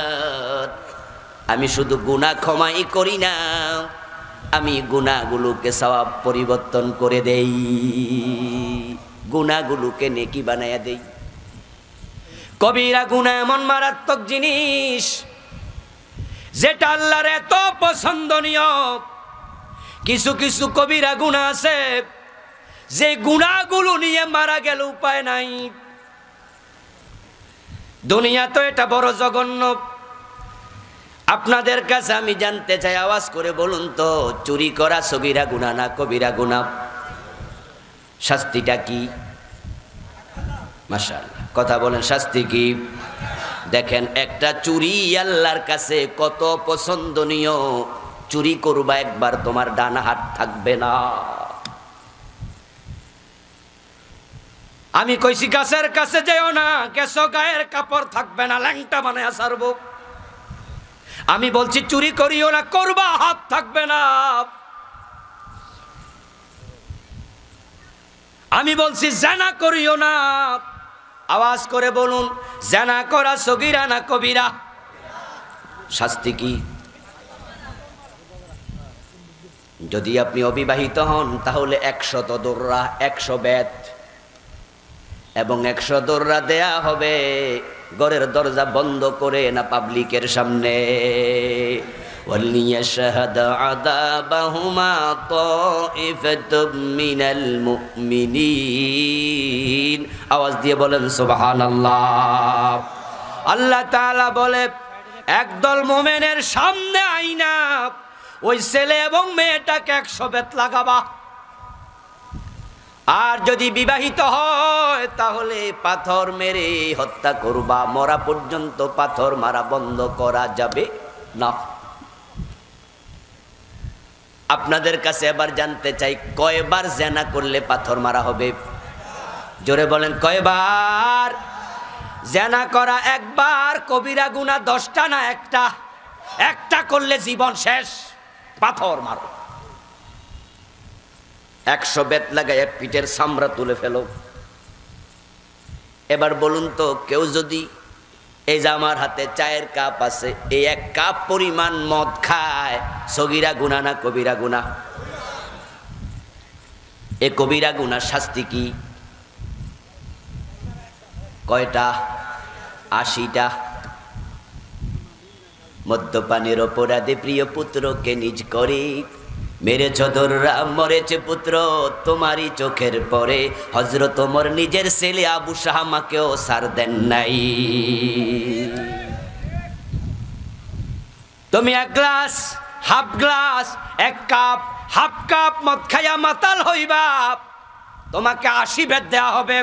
আমি শুধু গুনাহ ক্ষমাই করি না, আমি গুনাহগুলোকে সওয়াব পরিবর্তন করে দেই, গুনাহগুলোকে নেকি বানায়া দেই। কবিরা গুনাহ এমন মারাত্মক জিনিস, যেটা আল্লাহর এত পছন্দনীয়। কিছু কিছু কবিরা গুনাহ আছে, যে গুনাহগুলো নিয়ে মারা গেল উপায় নাই। দুনিয়া তো এটা বড় জঘন্য। আপনাদের কাছে আমি জানতে চাই, আওয়াজ করে বলুন তো, চুরি করা সগীরা গুনাহ না কবিরা গুনাহ? শাস্তিটা কি? মাশাআল্লাহ, কথা বলেন, শাস্তি কি? দেখেন একটা চুরি আল্লাহর কাছে কত পছন্দনীয়। চুরি করবা একবার, তোমার ডান হাত থাকবে না। আমি কইছি গাছের কাছে যেও না, গেছো গায়ের কাপড় থাকবে না, ল্যাংটা বানায় ছাড়বো। আমি বলছি চুরি করিও না, করবা হাত থাকবে না। আমি বলছি জেনা করিও না, আওয়াজ করে বলুন জেনা করা সগীরা না কবিরা? শাস্তি কি? যদি আপনি অবিবাহিত হন তাহলে 100 দোররা, 100 বেত এবং 100 দোররা দেয়া হবে। ঘরের দরজা বন্ধ করে না পাবলিকের সামনে। وَلْيَشْهَدْ عَذَابَهُمَا طَائِفَةٌ مِّنَ الْمُؤْمِنِينَ। আওয়াজ দিয়ে বলেন সুবহানাল্লাহ। আল্লাহ তাআলা বলে একদল মুমিনের সামনে আইনা ওই ছেলে এবং মেয়েটাকে 100 বেত লাগাবা। আর যদি বিবাহিত হয় তাহলে পাথর মেরে হত্যা করবা। মরা পর্যন্ত পাথর মারা বন্ধ করা যাবে না। আপনাদের কাছে এবার জানতে চাই, কয়বার জেনা করলে পাথর মারা হবে? জোরে বলেন কয়বার? জেনা করা একবার, কবিরা গুনাহ 10টা না একটা? একটা করলে জীবন শেষ, পাথর মারো। 100 বেত লাগায় পিঠের চামড়া তুলে ফেলো। এবার বলুন তো, কেউ যদি এই যে আমার হাতে চায়ের কাপ আছে, এই 1 কাপ পরিমাণ মদ খায়, সগীরা গুনাহ না কবিরা গুনাহ? এ কবিরা গুনাহ শাস্তি কি? কয়টা? 80টা। মদ্যপানের অপরাধে প্রিয় পুত্রকে নিজ করে মেরেছ দোররা, মরেছে পুত্র তোমারই চোখের পরে। হযরত ওমর নিজের ছেলে আবু শাহমাকেও ছাড় দেন নাই। তুমি 1 glass, half glass, 1 cup, half cup মদ খাইয়া মাতাল হইবা, তোমাকে 80 বেত দেওয়া হবে।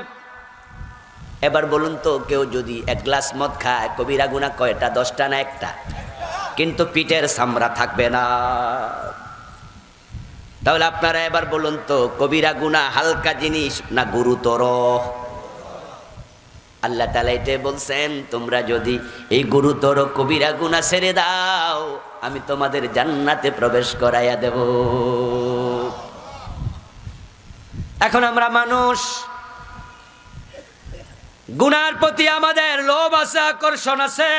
এবার বলুন তো, কেউ যদি 1 গ্লাস মদ খায়, কবিরা গুনাহ কয়টা? 10টা না একটা? কিন্তু পিঠের চামড়া থাকবে না। তাহলে আপনারা এবার বলুন তো, কবিরা গুনাহ হালকা জিনিস না গুরুতর? আল্লাহ তাআলা এটাই বলছেন, তোমরা যদি এই গুরুতর কবিরা গুনাহ ছেড়ে দাও, আমি তোমাদের জান্নাতে প্রবেশ করাইয়া দেব। এখন আমরা মানুষ, গুনার প্রতি আমাদের লোভ আছে, আকর্ষণ আছে।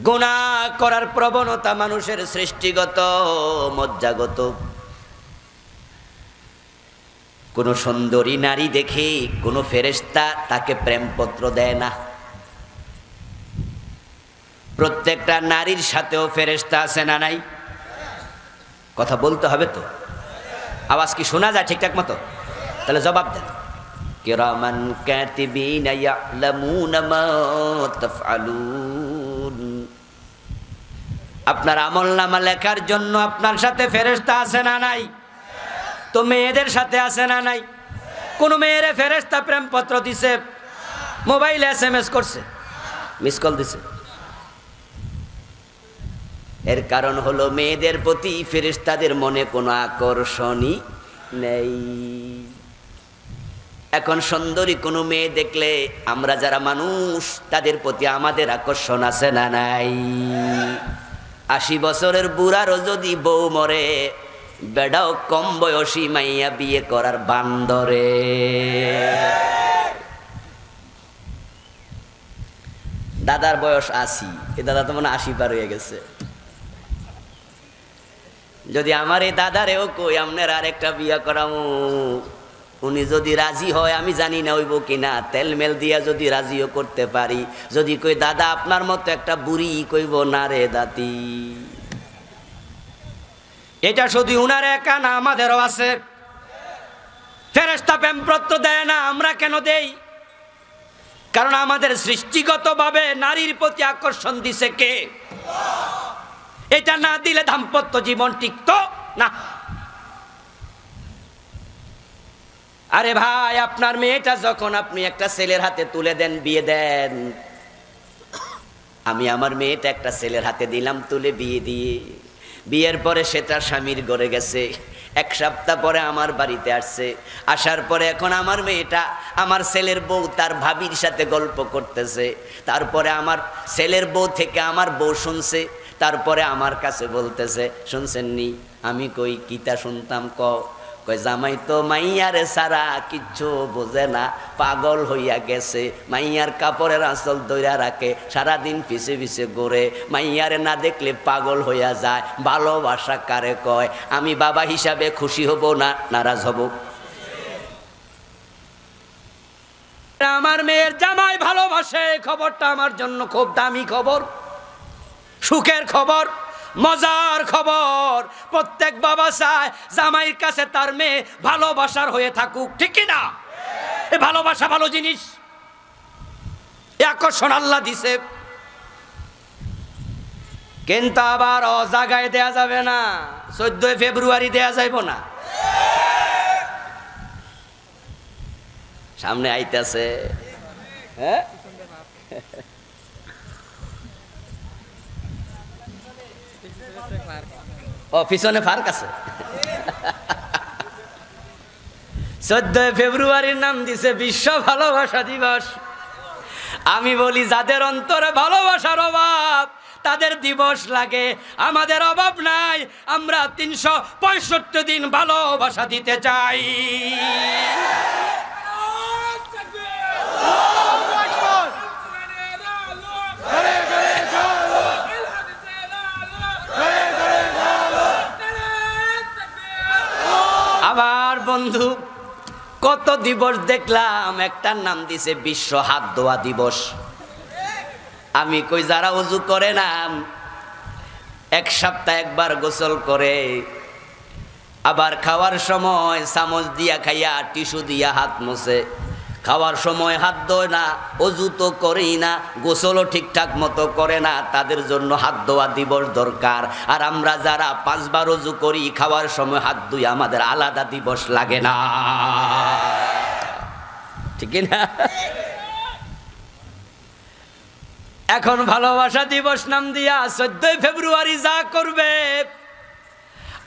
গুনাহ করার প্রবণতা মানুষের সৃষ্টিগত, মজ্জাগত। কোন সুন্দরী নারী দেখে কোন ফেরেশতা তাকে প্রেমপত্র দেয় না। প্রত্যেকটা নারীর সাথেও ফেরেশতা আছে না নাই? কথা বলতে হবে তো। আওয়াজ কি শোনা যায় ঠিকঠাক মতো? তাহলে জবাব দেন। কিরামান কাতিবিনা ইয়ালামুনা মা তাফআলুন। আপনার আমলনামা লেখার জন্য আপনার সাথে ফেরেশতা আছে না নাই? তো মেয়েদের সাথে আছে না নাই? কোন মেয়েরে ফেরেশতা প্রেমপত্র দিছে? মোবাইলে SMS করছে, মিস কল দিছে? এর কারণ হলো মেয়েদের প্রতি ফেরেশতাদের মনে কোনো আকর্ষণই নেই। এখন সুন্দরী কোনো মেয়ে দেখলে আমরা যারা মানুষ, তাদের প্রতি আমাদের আকর্ষণ আছে না নাই? 80 বছরের বুড়ারও যদি বউ মরে, বেডাও কম বয়সী মাইয়া বিয়ে করার বান্দরে। দাদার বয়স 80, এ দাদা তো মনে 80 পার হয়ে গেছে। যদি আমার এই দাদারেও কই আপনার আরেকটা বিয়া করামু, উনি যদি রাজি হয়, আমি জানি না হইব কিনা, তেল মেল দিয়া যদি রাজিও করতে পারি। যদি কই দাদা আপনার মতো একটা বুড়ি, কইব না রে দাতি। এটা শুধু উনার একা না, আমাদেরও আছে। ফেরেশতা প্রেমপত্র দেয় না, আমরা কেন দেই? কারণ আমাদের সৃষ্টিগতভাবে নারীর প্রতি আকর্ষণ দিছে কে? এটা না দিলে দাম্পত্য জীবন টিকতো না। আরে ভাই, আপনার মেয়েটা যখন আপনি একটা ছেলের হাতে তুলে দেন, বিয়ে দেন, আমি আমার মেয়েটা একটা ছেলের হাতে দিলাম তুলে বিয়ে দিয়ে, বিয়ের পরে সে তার স্বামীর ঘরে গেছে। 1 সপ্তাহ পরে আমার বাড়িতে আসছে। আসার পরে এখন আমার মেয়েটা আমার ছেলের বউ তার ভাবির সাথে গল্প করতেছে। তারপরে আমার ছেলের বউ থেকে আমার বউ শুনছে, তারপরে আমার কাছে বলতেছে, শুনছেননি? আমি কই কিতা শুনতাম? কয় জামাই তো মাইয়ারে সারা কিচ্ছু বোঝে না, পাগল হইয়া গেছে। মাইয়ার কাপড়ের আঁচল ধইরা রাখে, সারাদিন পিছে পিছে ঘুরে, মাইয়ারে না দেখলে পাগল হইয়া যায়। ভালোবাসা কারে কয়? আমি বাবা হিসাবে খুশি হব না নারাজ হব? আমার মেয়ের জামাই ভালোবাসে, খবরটা আমার জন্য খুব দামি খবর, সুখের খবর, মজার খবর। প্রত্যেক বাবা চায় জামাইয়ের কাছে তার মেয়ে ভালোবাসার হয়ে থাকুক, ঠিক কি না? এই ভালোবাসা ভালো জিনিস, আকর্ষণ আল্লাহ দিছে, কিন্তু আবার অজাগায় দেয়া যাবে না। 14 ফেব্রুয়ারি দেয়া যাইব না, সামনে আইতেছে। হ্যাঁ, ও পিছনে ফার্ক আছে। 14 ফেব্রুয়ারির নাম দিছে বিশ্ব ভালোবাসা দিবস। আমি বলি যাদের অন্তরে ভালোবাসার অভাব তাদের দিবস লাগে, আমাদের অভাব নাই। আমরা 365 দিন ভালোবাসা দিতে চাই। আমার বন্ধু কত দিবস দেখলাম, একটার নাম দিছে বিশ্ব হাত ধোয়া দিবস। আমি কই যারা ওযু করে না, 1 সপ্তাহে একবার গোসল করে, আবার খাওয়ার সময় চামচ দিয়া খাইয়া টিস্যু দিয়া হাত মুছে, খাওয়ার সময় হাত ধোয় না, ওযু তো করেই না, গোসলও ঠিকঠাক মতো করে না, তাদের জন্য হাত ধোয়া দিবস দরকার। আর আমরা যারা 5 বার ওযু করি, খাওয়ার সময় হাত ধুই, আমাদের আলাদা দিবস লাগে না, ঠিক না? এখন ভালোবাসা দিবস নাম দিয়া 14 ফেব্রুয়ারি যা করবে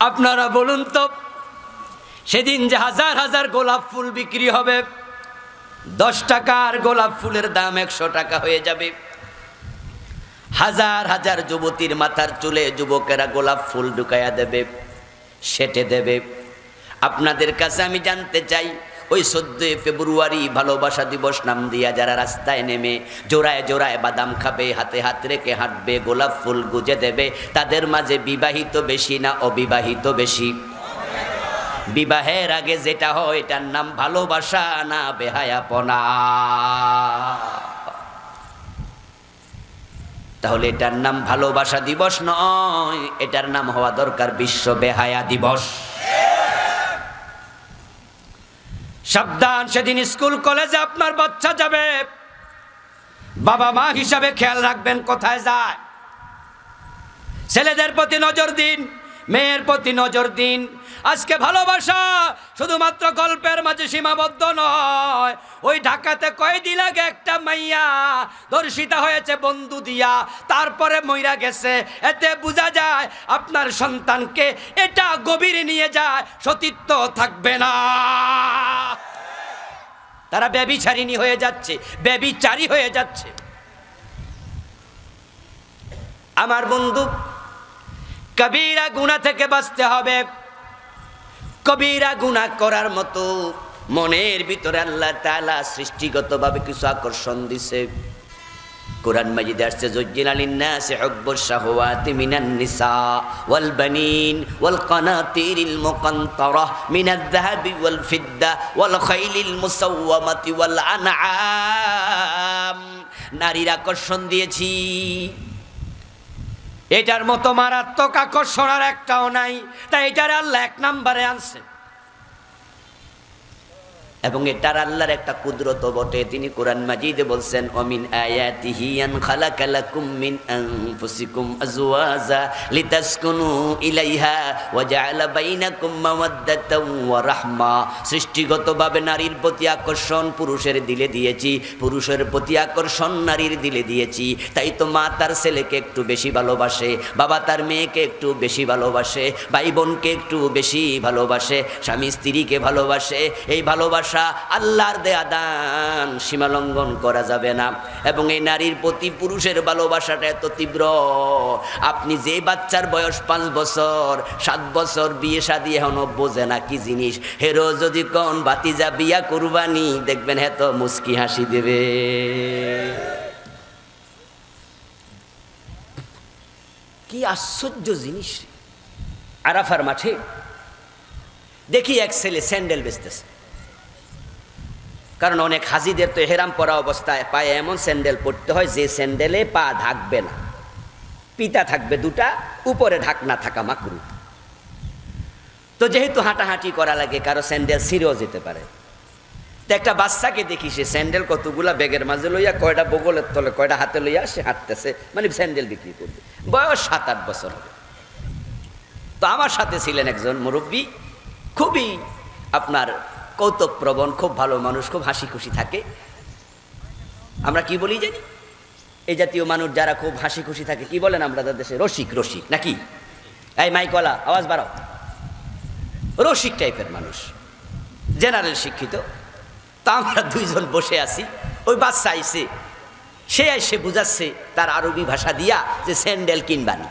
আপনারা বলুন তো, সেদিন যে হাজার হাজার গোলাপ ফুল বিক্রি হবে, 10 টাকার গোলাপ ফুলের দাম 100 টাকা হয়ে যাবে। হাজার হাজার যুবতীর মাথার চুলে যুবকেরা গোলাপ ফুল ঢুকাইয়া দেবে, সেটে দেবে। আপনাদের কাছে আমি জানতে চাই, ওই 14 ফেব্রুয়ারি ভালোবাসা দিবস নাম দিয়া যারা রাস্তায় নেমে জোড়ায় জোড়ায় বাদাম খাবে, হাতে হাত রেখে হাঁটবে, গোলাপ ফুল গুজে দেবে, তাদের মাঝে বিবাহিত বেশি না অবিবাহিত বেশি? বিবাহের আগে যেটা হয় এটার নাম ভালোবাসা না বেহায়াপনা? তাহলে এটার নাম ভালোবাসা দিবস নয়, এটার নাম হওয়া দরকার বিশ্ব বেহায়া দিবস। সাবধান, সেদিন স্কুল কলেজে আপনার বাচ্চা যাবে, বাবা মা হিসাবে খেয়াল রাখবেন কোথায় যায়। ছেলেদের প্রতি নজর দিন, মেয়ের প্রতি নজর দিন। আজকে ভালোবাসা শুধুমাত্র গল্পের মাঝে সীমাবদ্ধ নয়। ওই ঢাকাতে কয়েকদিন আগে একটা মাইয়া ধর্ষিতা হয়েছে বন্ধু দিয়া, তারপরে মইরা গেছে। এতে বোঝা যায় আপনার সন্তানকে এটা গভীরে নিয়ে যায়, সতীত্ব থাকবে না। তারা ব্যভিচারিণী হয়ে যাচ্ছে, ব্যভিচারী হয়ে যাচ্ছে। আমার বন্ধু, কবিরা গুনাহ থেকে বাঁচতে হবে। কবিরা গুনাহ করার মতো মনের ভিতরে আল্লাহ তাআলা সৃষ্টিগতভাবে কিছু আকর্ষণ দিছে। কোরআন মাজিদে আসছে, যুজ্জিনা লিন-নাসি হুব্বুশ শাহওয়াতি মিনান নিসা ওয়াল বানিন ওয়াল কানাতিরিল মুকান্তারা মিনায-যাহাবি ওয়াল ফিদ্দা ওয়াল খাইলিল মুসাওওয়ামাতি ওয়াল আনআম। নারীর আকর্ষণ দিয়েছি, এটার মতো মারাত্মক আকর্ষণ আর একটাও নাই, তাই এটার আল্লাহ 1 নম্বরে আনছে। এবং এটার আল্লাহর একটা কুদরত বটে। তিনি কোরআন মাজিদে বলছেন, অমিন আয়াতিহি আন খালাকা লাকুম মিন আনফুসিকুম আজওয়াজা লিতাসকুনু ইলাইহা ওয়া জাআলা বাইনাকুম মাওয়াদ্দাতাও ওয়া রাহমা। সৃষ্টিগতভাবে নারীর প্রতি আকর্ষণ পুরুষের দিলে দিয়েছি, পুরুষের প্রতি আকর্ষণ নারীর দিলে দিয়েছি। তাই তো মা তার ছেলেকে একটু বেশি ভালোবাসে, বাবা তার মেয়েকে একটু বেশি ভালোবাসে, ভাই বোনকে একটু বেশি ভালোবাসে, স্বামী স্ত্রীকে ভালোবাসে। এই ভালোবাসা আল্লাহর দেয়া দান, সীমালঙ্ঘন করা যাবে না। এবং এই নারীর প্রতি পুরুষের ভালোবাসাটা এত তীব্র, আপনি যে বাচ্চার বয়স 5 বছর 7 বছর বিয়ে শাদী এখনো বোঝে না কি জিনিস, হেরো যদি কোন বাতিজা বিয়া কুরবানি, দেখবেন এত মুস্কি হাসি দেবে। কি আশ্চর্য জিনিস। আরাফার মাঠে দেখি এক ছেলে স্যান্ডেল বেচতেছে, কারণ অনেক হাজিদের তো এহরাম পরা অবস্থায় পায়ে এমন স্যান্ডেল পরতে হয় যে স্যান্ডেলে পা ঢাকবে না, পিতা থাকবে দুটা, উপরে ঢাকনা থাকা মাকরু। তো যেহেতু হাঁটাহাঁটি করা লাগে, কারো স্যান্ডেল ছিঁড়েও যেতে পারে। তো একটা বাচ্চাকে দেখি সে স্যান্ডেল কতগুলা ব্যাগের মাঝে লইয়া, কয়টা বগলের তলে, কয়টা হাতে লইয়া সে হাঁটতেছে, মানে স্যান্ডেল বিক্রি করবে। বয়স 7-8 বছর হবে। তো আমার সাথে ছিলেন একজন মুরব্বী, খুবই আপনার কৌতুকপ্রবণ, খুব ভালো মানুষ, খুব হাসি খুশি থাকে। আমরা কি বলি জানি, এই জাতীয় মানুষ যারা খুব হাসি খুশি থাকে, কি বলেন আমরা তাদের দেশে? রসিক। রসিক নাকি? এই মাইকওয়ালা আওয়াজ বাড়াও। রসিক টাইপের মানুষ, জেনারেল শিক্ষিত। তা আমরা দুইজন বসে আছি, ওই বাচ্চা আইসে, সে এসে বুঝাচ্ছে তার আরবি ভাষা দিয়া যে স্যান্ডেল কিনবানি।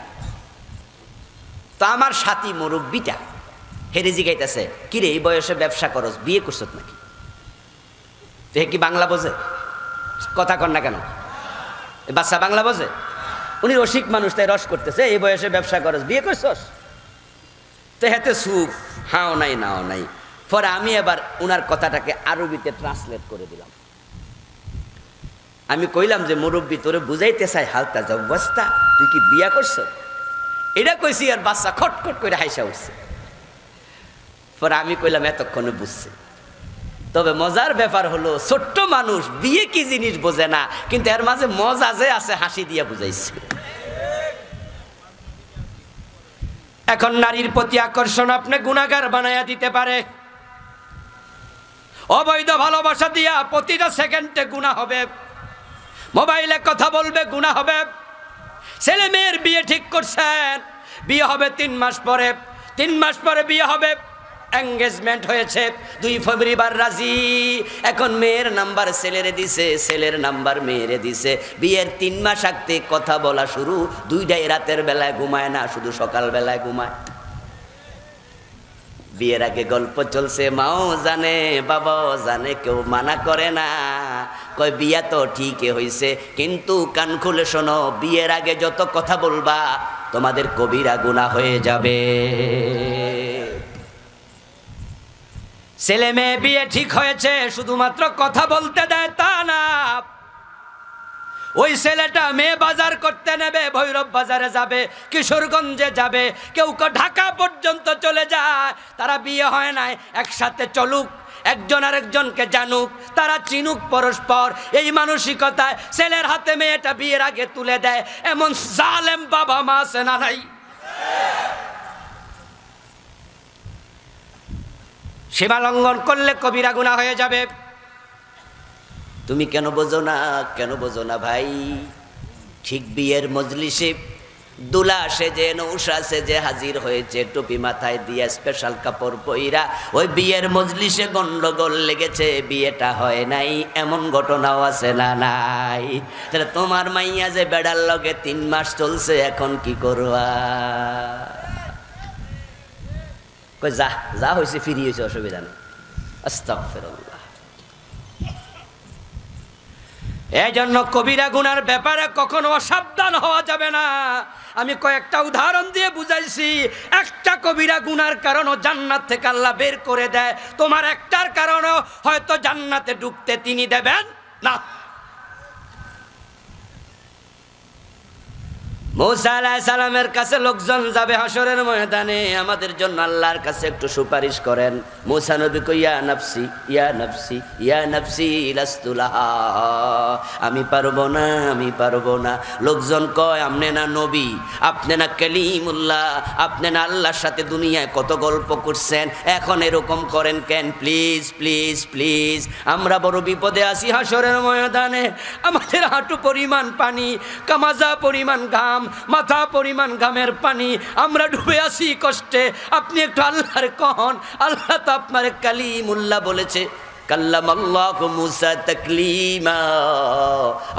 তো আমার সাথী মুরব্বিটা হেরে জিগাইতেছে, কিরে এই বয়সে ব্যবসা করস, বিয়ে করছত নাকি? তো হে কি বাংলা বোঝে? কথা কন না কেন? বাচ্চা বাংলা বোঝে? উনি রসিক মানুষ, তাই রস করতেছে, এই বয়সে ব্যবসা করস, বিয়ে করছস? তো হেতে সুপ, হাও নাই নাও নাই। পরে আমি এবার উনার কথাটাকে আরবিতে ট্রান্সলেট করে দিলাম। আমি কইলাম যে মুরব্বী, তোরে বুঝাইতে চাই হালতা অবস্থা, তুই কি বিয়া করছ? এটা কইছি, আর বাচ্চা খটখট করে হাইসা উঠছে। পরে আমি কইলাম এতক্ষণে বুঝছে। তবে মজার ব্যাপার হলো, ছোট্ট মানুষ বিয়ে কি জিনিস বোঝে না, কিন্তু এর মাঝে মজা যে আছে হাসি দিয়ে বুঝাইছে। এখন নারীর প্রতি আকর্ষণ আপনি গুনাহগার বানায়া দিতে পারে। অবৈধ ভালোবাসা দিয়া প্রতিটা সেকেন্ডে গুনাহ হবে, মোবাইলে কথা বলবে গুনাহ হবে। ছেলে মেয়ের বিয়ে ঠিক করছেন, বিয়ে হবে 3 মাস পরে, 3 মাস পরে বিয়ে হবে, এঙ্গেজমেন্ট হয়েছে, 2 পরিবার রাজি। এখন মেয়ের নাম্বার ছেলেরে দিছে, ছেলের নাম্বার মেয়েরে দিছে। বিয়ের 3 মাস আগতে কথা বলা শুরু, 2টাই রাতের বেলায় ঘুমায় না, শুধু সকাল বেলায় ঘুমায়। বিয়ের আগে গল্প চলছে, মাও জানে বাবাও জানে, কেউ মানা করে না। কয় বিয়া তো ঠিকই হয়েছে, কিন্তু কান খুলে শোনো, বিয়ের আগে যত কথা বলবা তোমাদের কবিরা গুনাহ হয়ে যাবে। ছেলে মেয়ে বিয়ে ঠিক হয়েছে, শুধুমাত্র কথা বলতে দেয় তা না। ওই ছেলেটা মেয়ে বাজার করতে নেবে, ভৈরব বাজারে যাবে, কিশোরগঞ্জে যাবে, কেউ ঢাকা পর্যন্ত চলে যায়। তারা বিয়ে হয় নাই, একসাথে চলুক, একজন আরেকজনকে জানুক, তারা চিনুক পরস্পর। এই মানসিকতায় ছেলের হাতে মেয়েটা বিয়ের আগে তুলে দেয়। এমন জালেম বাবা মা আছে না নাই? সীমা লঙ্ঘন করলে কবিরা গুনাহ হয়ে যাবে। তুমি কেন বোঝো না, কেন বোঝো না ভাই? ঠিক বিয়ের মজলিসে দুলা সেজে নৌশা সেজে হাজির হয়েছে, টুপি মাথায় দিয়ে স্পেশাল কাপড় পইরা। ওই বিয়ের মজলিসে গন্ডগোল লেগেছে, বিয়েটা হয় নাই, এমন ঘটনাও আছে না নাই? তাহলে তোমার মাইয়া যে বেড়ার লগে 3 মাস চলছে, এখন কি করবা? কই যা যা হয়েছে ফিরি হয়েছে, অসুবিধা নেই। আস্তাগফিরুল্লাহ। এই জন্য কবিরা গুনার ব্যাপারে কখনো অসাবধান হওয়া যাবে না। আমি কয়েকটা উদাহরণ দিয়ে বুঝাইছি। একটা কবিরা গুনার কারণও জান্নাত থেকে আল্লাহ বের করে দেয়, তোমার একটার কারণেও হয়তো জান্নাতে ঢুকতে তিনি দেবেন না। মূসা আলাইহিস সালামের কাছে লোকজন যাবে হাসরের ময়দানে, আমাদের জন্য আল্লাহর কাছে একটু সুপারিশ করেন। মূসা নবী কই ইয়া নাফসি ইয়া নাফসি ইয়া নাফসি লাস্তু লাহা, আমি পারবো না, আমি পারবো না। লোকজন কয় আপনি না নবী, আপনি না কালিমুল্লাহ, আপনি না আল্লাহর সাথে দুনিয়ায় কত গল্প করছেন, এখন এরকম করেন কেন? প্লিজ প্লিজ প্লিজ, আমরা বড় বিপদে আছি হাসরের ময়দানে, আমাদের হাঁটু পরিমাণ পানি, কামাজা পরিমাণ ঘাম, মাথা পরিমাণ ঘামের পানি, আমরা ডুবে আছি কষ্টে, আপনি একটু আল্লাহর কহন। আল্লাহ তো আপনার কালিমুল্লাহ বলেছে, কাল্লামাল্লাহু মূসা তাকলিমা,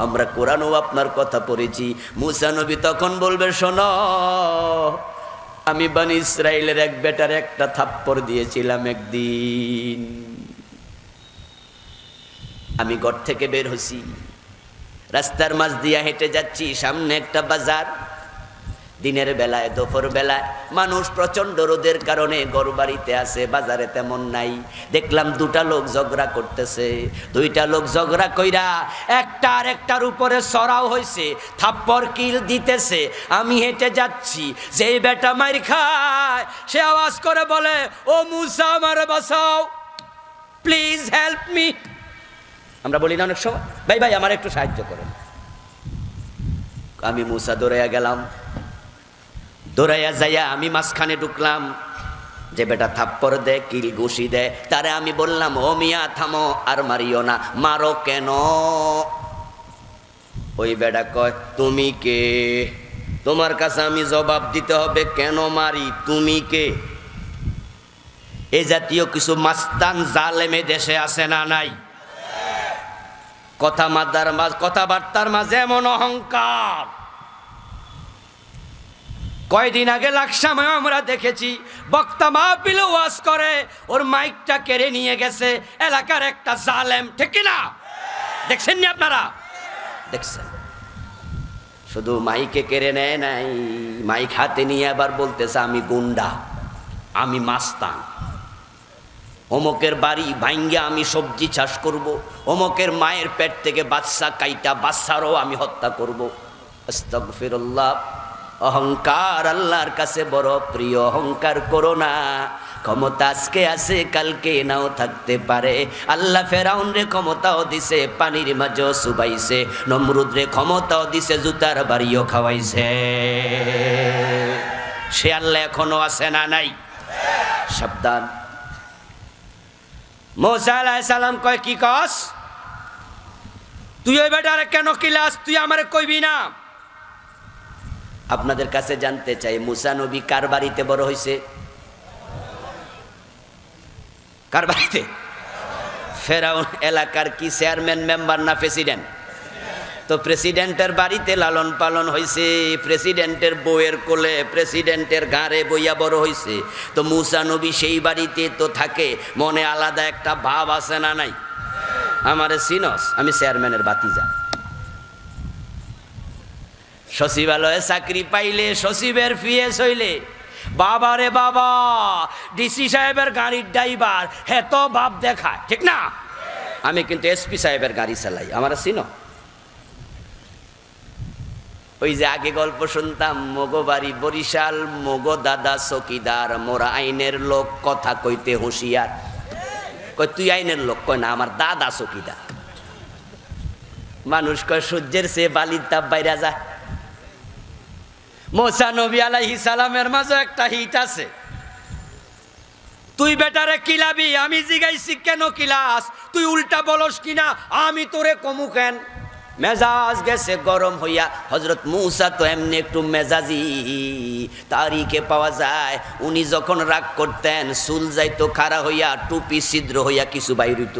আমরা কোরআনও আপনার কথা পড়েছি। মূসা নবী তখন বলবে শোনো, আমি বনি ইসরাইলের এক বেটার একটা থাপ্পড় দিয়েছিলাম একদিন। আমি ঘর থেকে বের হছি, রাস্তার মাঝ দিয়া হেঁটে যাচ্ছি, সামনে একটা বাজার। দিনের বেলায়, দুপুর বেলায় মানুষ প্রচন্ড রোদের কারণে ঘর বাড়িতে আছে, বাজারে তেমন নাই। দেখলাম দুটা লোক ঝগড়া করতেছে। দুইটা লোক ঝগড়া কইরা একটা আর একটার উপরে চড়াও হয়েছে, থাপ্পড় কিল দিতেছে। আমি হেঁটে যাচ্ছি, যেই বেটা মাইর খায় সে আওয়াজ করে বলে, ও মূসা আমারে বাঁচাও, প্লিজ হেল্প মি। আমরা বলি না অনেক সময়, ভাই ভাই আমার একটু সাহায্য করেন। আমি মূসা দৌড়াইয়া গেলাম, দৌড়াইয়া যাইয়া আমি মাঝখানে ঢুকলাম। যে বেটা থাপ্পড় দেয়, কিল ঘুষি দেয়, তারে আমি বললাম, ও মিয়া থামো, আর মারিও না। মারো কেন? ওই বেটা কয়, তুমি কে? তোমার কাছে আমি জবাব দিতে হবে কেন মারি? তুমি কে? এ জাতীয় কিছু মাস্তান জালেমে দেশে আছে না নাই? কথাবার্তার মাঝে এমন অহংকার। কয়দিন আগে লাকসামে আমরা দেখেছি, বক্তা মাহফিলে ওয়াজ করে, ওর মাইকটা কেড়ে নিয়ে গেছে এলাকার একটা জালেম, ঠিক না? দেখছেন নি আপনারা? দেখছেন? শুধু মাইকে কেড়ে নেয় নাই, মাইক হাতে নিয়ে আবার বলতেছে আমি গুন্ডা, আমি মাস্তান, অমুকের বাড়ি ভাঙ্গে আমি সবজি চাষ করব, অমুকের মায়ের পেট থেকে বাচ্চা কাইটা বাচ্চারও আমি হত্যা করব। আস্তাগফিরুল্লাহ। অহংকার আল্লাহর কাছে বড় প্রিয়। অহংকার করো না, ক্ষমতা আজকে আছে কালকে নাও থাকতে পারে। আল্লাহ ফেরাউন রে ক্ষমতাও দিছে, পানির মাঝেও চুবাইছে। নমরুদ রে ক্ষমতাও দিছে, জুতার বাড়িও খাওয়াইছে। সে আল্লাহ এখনো আছে না নাই? সাবধান। মূসা আলাইহিস সালাম কয়, কি কস তুই? ওই বেটারে কেন কিলাস? তুই আমারে কইবি না? আপনাদের কাছে জানতে চাই, মূসা নবী কার বাড়িতে বড় হয়েছে? কার বাড়িতে? ফেরাউন এলাকার কি চেয়ারম্যান, মেম্বার না প্রেসিডেন্ট? তো প্রেসিডেন্টের বাড়িতে লালন পালন হয়েছে, প্রেসিডেন্টের বউয়ের কোলে, প্রেসিডেন্টের ঘাড়ে বইয়া বড় হয়েছে। তো মূসা নবী সেই বাড়িতে তো থাকে, মনে আলাদা একটা ভাব আছে না নাই? আমারে সিনস, আমি চেয়ারম্যানের ভাতিজা। সচিবালয়ে চাকরি পাইলে, সচিবের পিএস হইলে, বাবা রে বাবা, ডিসি সাহেবের গাড়ির ড্রাইভার, হ্যাঁ তো বাপ দেখায়, ঠিক না? আমি কিন্তু এসপি সাহেবের গাড়ি চালাই, আমার চিনো? ওই যে আগে গল্প শুনতাম, মগো বাড়ি বরিশাল, মগো দাদা চকিদার, মোরা আইনের লোক, কথা কইতে হুঁশিয়ার। কই তুই আইনের লোক? কয় না, আমার দাদা চকিদার। মানুষ কয় সূর্যের চেয়ে বালির তাপ বাইরা যায়। মূসা নবী আলাইহিস সালামের মাঝে একটা হিট আছে, তুই বেটারে কিলাবি? আমি জিগাইছি কেন কিলাস? তুই উল্টা বলস কিনা, আমি তোরে কমু কেন? মেজাজ গেছে গরম হইয়া। হযরত মূসা তো এমনি একটু মেজাজি, তারিখে পাওয়া যায়। উনি যখন রাগ করতেন, চুল যাইতো খাড়া হইয়া, টুপি ছিদ্র হইয়া কিছু বাইর হইত।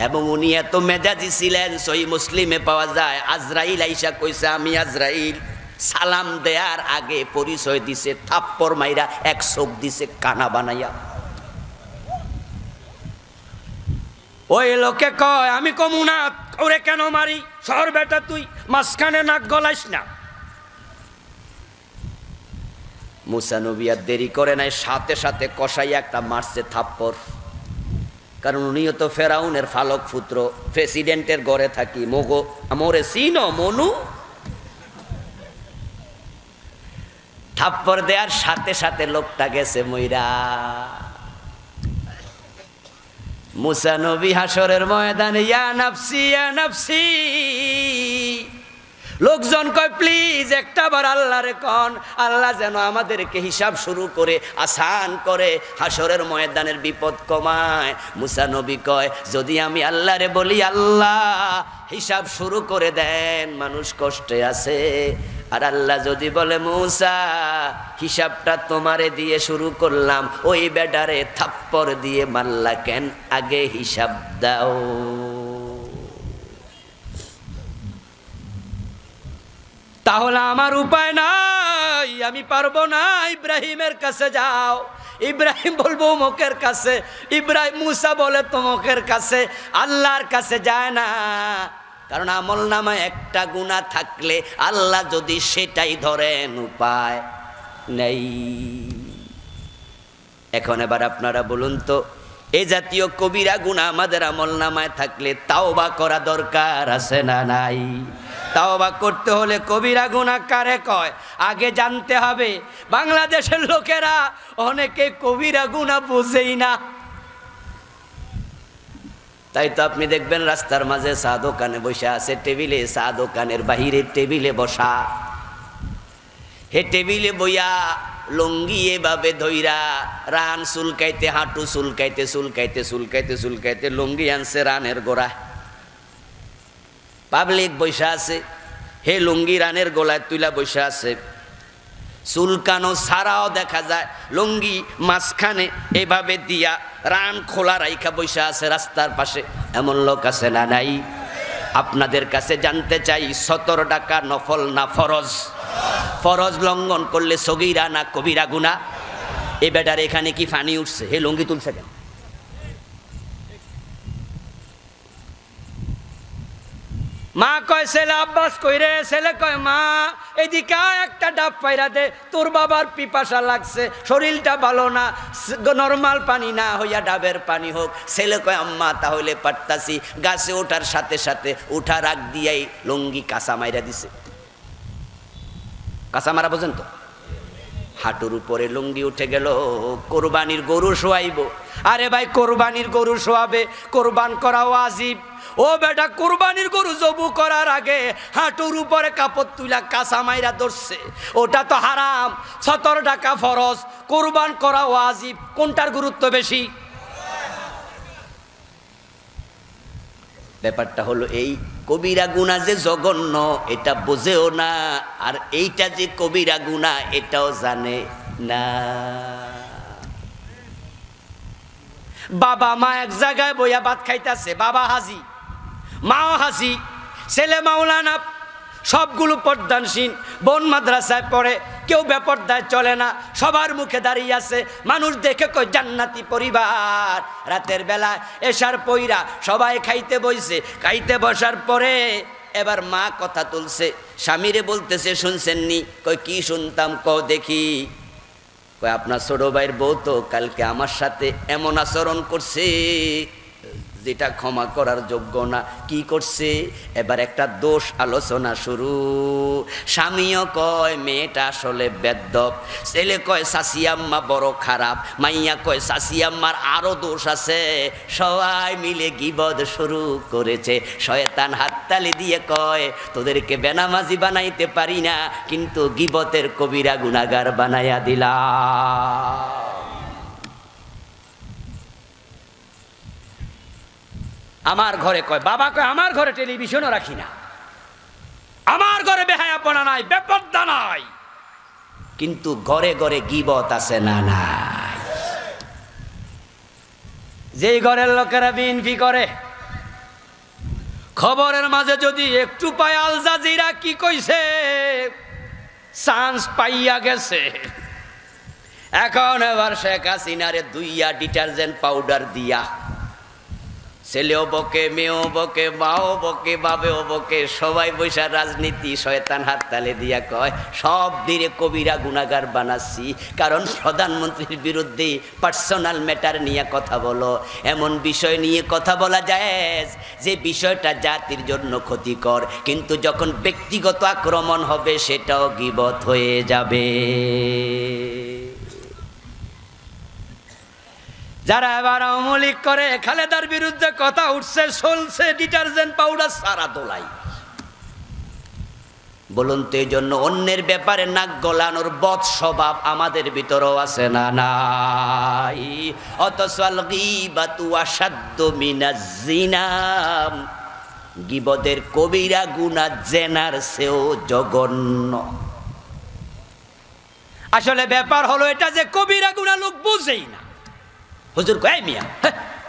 এবং উনি এত মেজাজি ছিলেন, সহিহ মুসলিমে পাওয়া যায়, আজরাইল আইসা কইছে আমি আজরাইল। সালাম দেয়ার আগে পরিচয় দিছে, থাপ্পড় মাইরা এক চোখ দিছে কানা বানাইয়া। ওই লোকে কয় আমি কমু না, ওরে কেন মারি? শহর বেটা তুই, মাঝখানে নাক গলাইস না। মূসা নবী আর দেরি করে নাই, সাথে সাথে কষাইয়া একটা মারছে থাপ্পড়। কারণ উনিও তো ফেরাউনের ফালক পুত্র, প্রেসিডেন্টের ঘরে থাকি। মোগো মোরে চিনো মনু? থাপ্পড় দেওয়ার সাথে সাথে লোকটা গেছে মইরা। মুসা নবী হাসরের ময়দানে ইয়া নাফসি ইয়া নাফসি, লোকজন কয় প্লিজ একটা বার আল্লাহরে কন, আল্লাহ যেন আমাদেরকে হিসাব শুরু করে আসান করে হাসরের ময়দানের বিপদ কমায়। মুসা নবী কয় যদি আমি আল্লাহরে বলি আল্লাহ হিসাব শুরু করে দেন, মানুষ কষ্টে আছে, আর আল্লাহ যদি বলে মুসা হিসাবটা তোমারে দিয়ে শুরু করলাম, ওই বেডারে থাপ্পড় দিয়ে মারলা কেন, আগে হিসাব দাও। তাহলে আমার উপায় নাই, আমি পারবো না, ইব্রাহিমের কাছে যাও। ইব্রাহিম বলবো মুখের কাছে, ইব্রাহিম মুসা বলে তোমাকের কাছে, আল্লাহর কাছে যায় না। কারণ আমল নামায় একটা গুনাহ থাকলে আল্লাহ যদি সেটাই ধরেন উপায় নেই। এখন এবার আপনারা বলুন তো, এই জাতীয় কবিরা গুনাহ আমাদের আমল নামায় থাকলে তাওবা করা দরকার আছে না নাই? তাওবা করতে হলে কবিরা গুনাহ কারে কয় আগে জানতে হবে। বাংলাদেশের লোকেরা অনেকে কবিরা গুনাহ বুঝেই না। তাই তো আপনি দেখবেন রাস্তার মাঝে চা দোকানে বসে আছে, টেবিলে চা দোকানের বাহিরে টেবিলে বসা, হে টেবিলে বইয়া লঙ্গি এভাবে ধইরা রান চুলকাইতে, হাঁটু চুলকাইতে চুলকাইতে চুলকাইতে চুলকাইতে লঙ্গি আনছে রানের গোড়া। পাবলিক বৈশা আছে, হে লুঙ্গি রানের গোলায় তুইলা বৈশা আছে, চুলকানো ছাড়াও দেখা যায় লুঙ্গি মাঝখানে এভাবে দিয়া রান খোলা রাইখা বৈশা আছে রাস্তার পাশে। এমন লোক আছে না নাই? আপনাদের কাছে জানতে চাই 17 টাকা নফল না ফরজ? ফরজ লঙ্ঘন করলে সগীরা না কবিরা গুনাহ? এ বেটার এখানে কি ফানি উঠছে? হে লুঙ্গি তুলছে কেন? মা কয় ছেলে আব্বাস কইরে, ছেলে কয় মা এদিকে একটা ডাব পাইরা দে, তোর বাবার পিপাসা লাগছে, শরীরটা ভালো না, নরমাল পানি না হইয়া ডাবের পানি হোক। ছেলে কয় আম্মা তাহলে পারতাছি। গাছে ওঠার সাথে সাথে উঠার আগ দিয়াই লুঙ্গি কাঁচা মাইরা দিছে। কাঁচা মারা বোঝেন তো? হাঁটুর উপরে লুঙ্গি উঠে গেল, কোরবানির গরু শোয়াইব। আরে ভাই কোরবানির গরু শোয়াবে, কোরবান করা ওয়াজিব। ও বেটা কোরবানির গরু জবু করার আগে হাঁটুর উপরে কাপড় তুলা কাঁচা মাইরা ধরছে, ওটা তো হারাম। 17 টাকা ফরজ, কোরবান করা ওয়াজিব, কোনটার গুরুত্ব বেশি? ব্যাপারটা হলো এই, কবিরা গুনাহ যে জঘন্য এটা বোঝেও না, আর এইটা যে কবিরা গুনাহ এটাও জানে না। বাবা মা এক জায়গায় বইয়া ভাত খাইতেছে, বাবা হাজি, মাও হাজি, ছেলে মাওলানা, সবগুলো পর্দানসীন, বোন মাদ্রাসায় পড়ে, কেউ বেপর্দায় চলে না, সবার মুখে দাঁড়িয়ে আছে। মানুষ দেখে কয় জান্নাতি পরিবার। রাতের বেলা এশার পইরা সবাই খাইতে বইছে, খাইতে বসার পরে এবার মা কথা তুলছে, স্বামীরে বলতেছে শুনছেন নি? কয় কি শুনতাম কও দেখি। কয় আপনার ছোট ভাইয়ের বউ তো কালকে আমার সাথে এমন আচরণ করছে যেটা ক্ষমা করার যোগ্য না। কি করছে? এবার একটা দোষ আলোচনা শুরু। স্বামীও কয় মেয়েটা আসলে বেদ্যপ, ছেলে কয় শাশি আম্মা বড় খারাপ, মাইয়া কয় শাশি আম্মার আরো দোষ আছে। সবাই মিলে গীবত শুরু করেছে। শয়তান হাততালি দিয়ে কয় তোদেরকে বেনামাজি বানাইতে পারি না, কিন্তু গীবতের কবিরা গুনাহগার বানাইয়া দিলাম। আমার ঘরে কয়, বাবা কয় আমার ঘরে টেলিভিশনও রাখি না, আমার ঘরে বেহায়াপনা নাই, বেপরদা নাই, কিন্তু ঘরে ঘরে গীবত আছে না নাই? যেই ঘরের লোকেরা বিএনপি করে, খবরের মাঝে যদি একটু পায় আল জাজিরা কি কইছে, চান্স পাইয়া গেছে। এখন এবার শেখ হাসিনারে দুইয়া ডিটারজেন্ট পাউডার দিয়া ছেলেও বকে, মেয়েও বকে, মাও বকে, বাবেও বকে, সবাই বৈশা রাজনীতি শয়তান হাততালি দিয়া কয় সব দিনে কবিরা গুনাহগার বানাচ্ছি। কারণ প্রধানমন্ত্রীর বিরুদ্ধে পার্সোনাল ম্যাটার নিয়ে কথা বলো, এমন বিষয় নিয়ে কথা বলা যায় যে বিষয়টা জাতির জন্য ক্ষতিকর, কিন্তু যখন ব্যক্তিগত আক্রমণ হবে সেটাও গীবত হয়ে যাবে। যারা এবার আওয়ামী লীগ করে খালেদার বিরুদ্ধে কথা উঠছে, চলছে ডিটারজেন্ট পাউডার সারা দোলাই। বলুন তো এই জন্য অন্যের ব্যাপারে নাক গলানোর বদ স্বভাব আমাদের ভিতরেও আছে না নাই? অথচ আল গীবাতু আশাদ্দু মিনাজ জিনা, গীবতের কবিরা গুনাহ জেনার চেয়েও জঘন্য। আসলে ব্যাপার হলো এটা যে কবিরা গুনাহ লোক বুঝেই না। হুজুর কয় মিয়া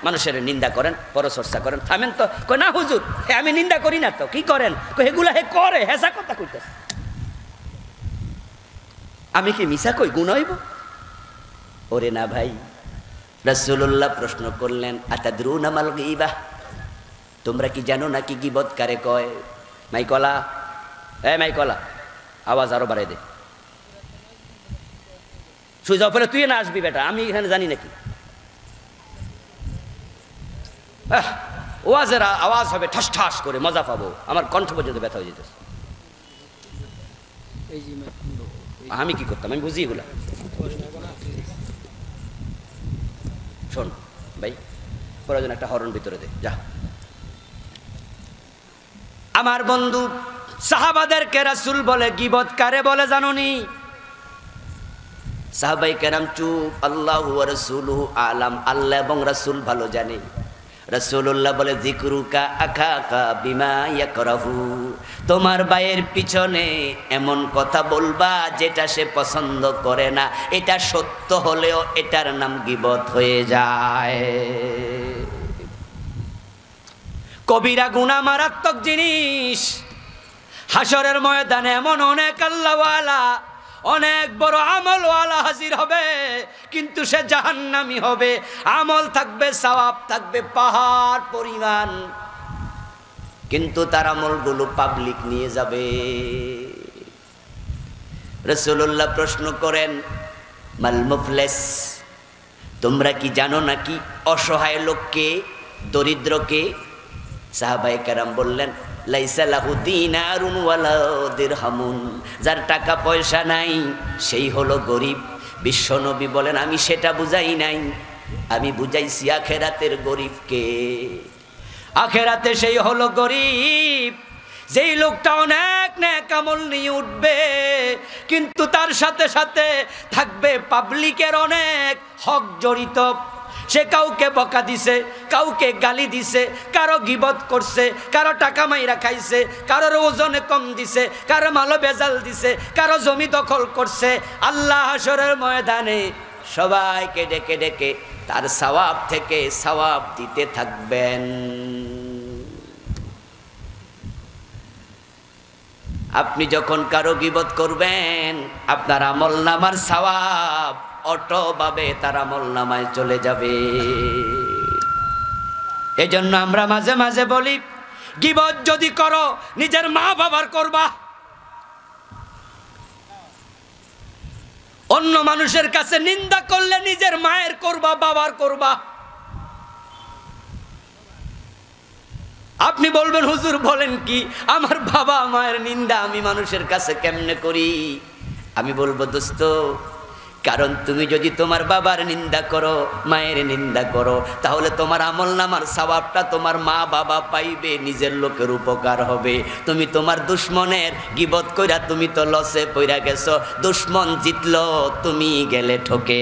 মানুষের নিন্দা করেন, পরচর্চা করেন, থামেন তো। কয় না হুজুর আমি নিন্দা করি না তো। কি করেন? এগুলা হে করে, হেসা কথা কইতেছে। আমি কি মিছা কই গুনাহ হইব? ওরে না ভাই, রাসূলুল্লাহ প্রশ্ন করলেন আতাদরুনা মাল গীবা, তোমরা কি জানো না কি গীবত কারে কয়? মাইকলা, মাইকলা আওয়াজ আরো বাড়াই দে। সুজা পরে তুই না আসবি বেটা, আমি এখানে জানি নাকি? ওয়াজের আওয়াজ হবে ঠাস ঠাস করে, মজা পাবো, আমার কণ্ঠ পর্যন্ত ব্যথা হয়ে যেতেছে। আমি কি করতাম? আমি বুঝি এগুলা। শোন ভাই, প্রয়োজন একটা হরণ ভিতরে দে যা। আমার বন্ধু সাহাবাদেরকে রাসূল বলে গীবত কারে বলে জানোনি? সাহাবায়ে কেরাম চুপ। আল্লাহু ওয়া রাসূলুহু আলাম, আল্লাহ এবং রাসূল ভালো জানে। রাসূলুল্লাহ বলে যিকরুকা আখাকা বিমা ইয়াকরাহু, তোমার ভাইয়ের পিছনে এমন কথা বলবা যেটা সে পছন্দ করে না, এটা সত্য হলেও এটার নাম গীবত হয়ে যায়। কবিরা গুনাহ মারাত্মক জিনিস। হাসরের ময়দানে এমন অনেক আল্লাহওয়ালা, অনেক বড় আমলওয়ালা হাজির হবে, কিন্তু সে জাহান্নামী হবে। আমল থাকবে, সওয়াব থাকবে পাহাড় পরিমাণ, কিন্তু তার আমলগুলো পাবলিক নিয়ে যাবে। রাসূলুল্লাহ প্রশ্ন করেন মাল মুফলিস, তোমরা কি জানো নাকি অসহায় লোককে, দরিদ্রকে? সাহাবায়ে কেরাম বললেন লাইসা লাহু দিনারুন ওয়ালা দিরহামুন, যার টাকা পয়সা নাই সেই হলো গরিব। বিশ্বনবী বলেন আমি সেটা বুঝাই নাই, আমি বুঝাইছি আখেরাতের গরিবকে। আখেরাতে সেই হলো গরিব যেই লোকটা অনেক নেক আমল নিয়ে উঠবে, কিন্তু তার সাথে সাথে থাকবে পাবলিকের অনেক হক জড়িত। সে কাউকে বকা দিছে, কাউকে গালি দিছে, কারো গীবত করছে, কারো টাকা মাইরা খাইছে, কারোর ওজনে কম দিছে, কারো মালো বেজাল দিছে, কারো জমি দখল করছে। আল্লাহ হাসরের ময়দানে সবাইকে ডেকে ডেকে তার সওয়াব থেকে সওয়াব দিতে থাকবেন। আপনি যখন কারো গীবত করবেন, আপনার আমলনামার সওয়াব অটোভাবে তার আমলনামায় চলে যাবে। এজন্য আমরা মাঝে মাঝে বলি গীবত যদি করো নিজের মা বাবার করবা, অন্য মানুষের কাছে নিন্দা করলে নিজের মায়ের করবা, বাবার করবা। আপনি বলবেন হুজুর বলেন কি, আমার বাবা মায়ের নিন্দা আমি মানুষের কাছে কেমনে করি? আমি বলবো দোস্ত, কারণ তুমি যদি তোমার বাবার নিন্দা করো, মায়ের নিন্দা করো, তাহলে তোমার আমলনামার সওয়াবটা তোমার মা বাবা পাইবে, নিজের লোকের উপকার হবে। তুমি তোমার দুশ্মনের গীবত কইরা তুমি তো লসে পইরা গেছো, দুশ্মন জিতলো, তুমি গেলে ঠকে।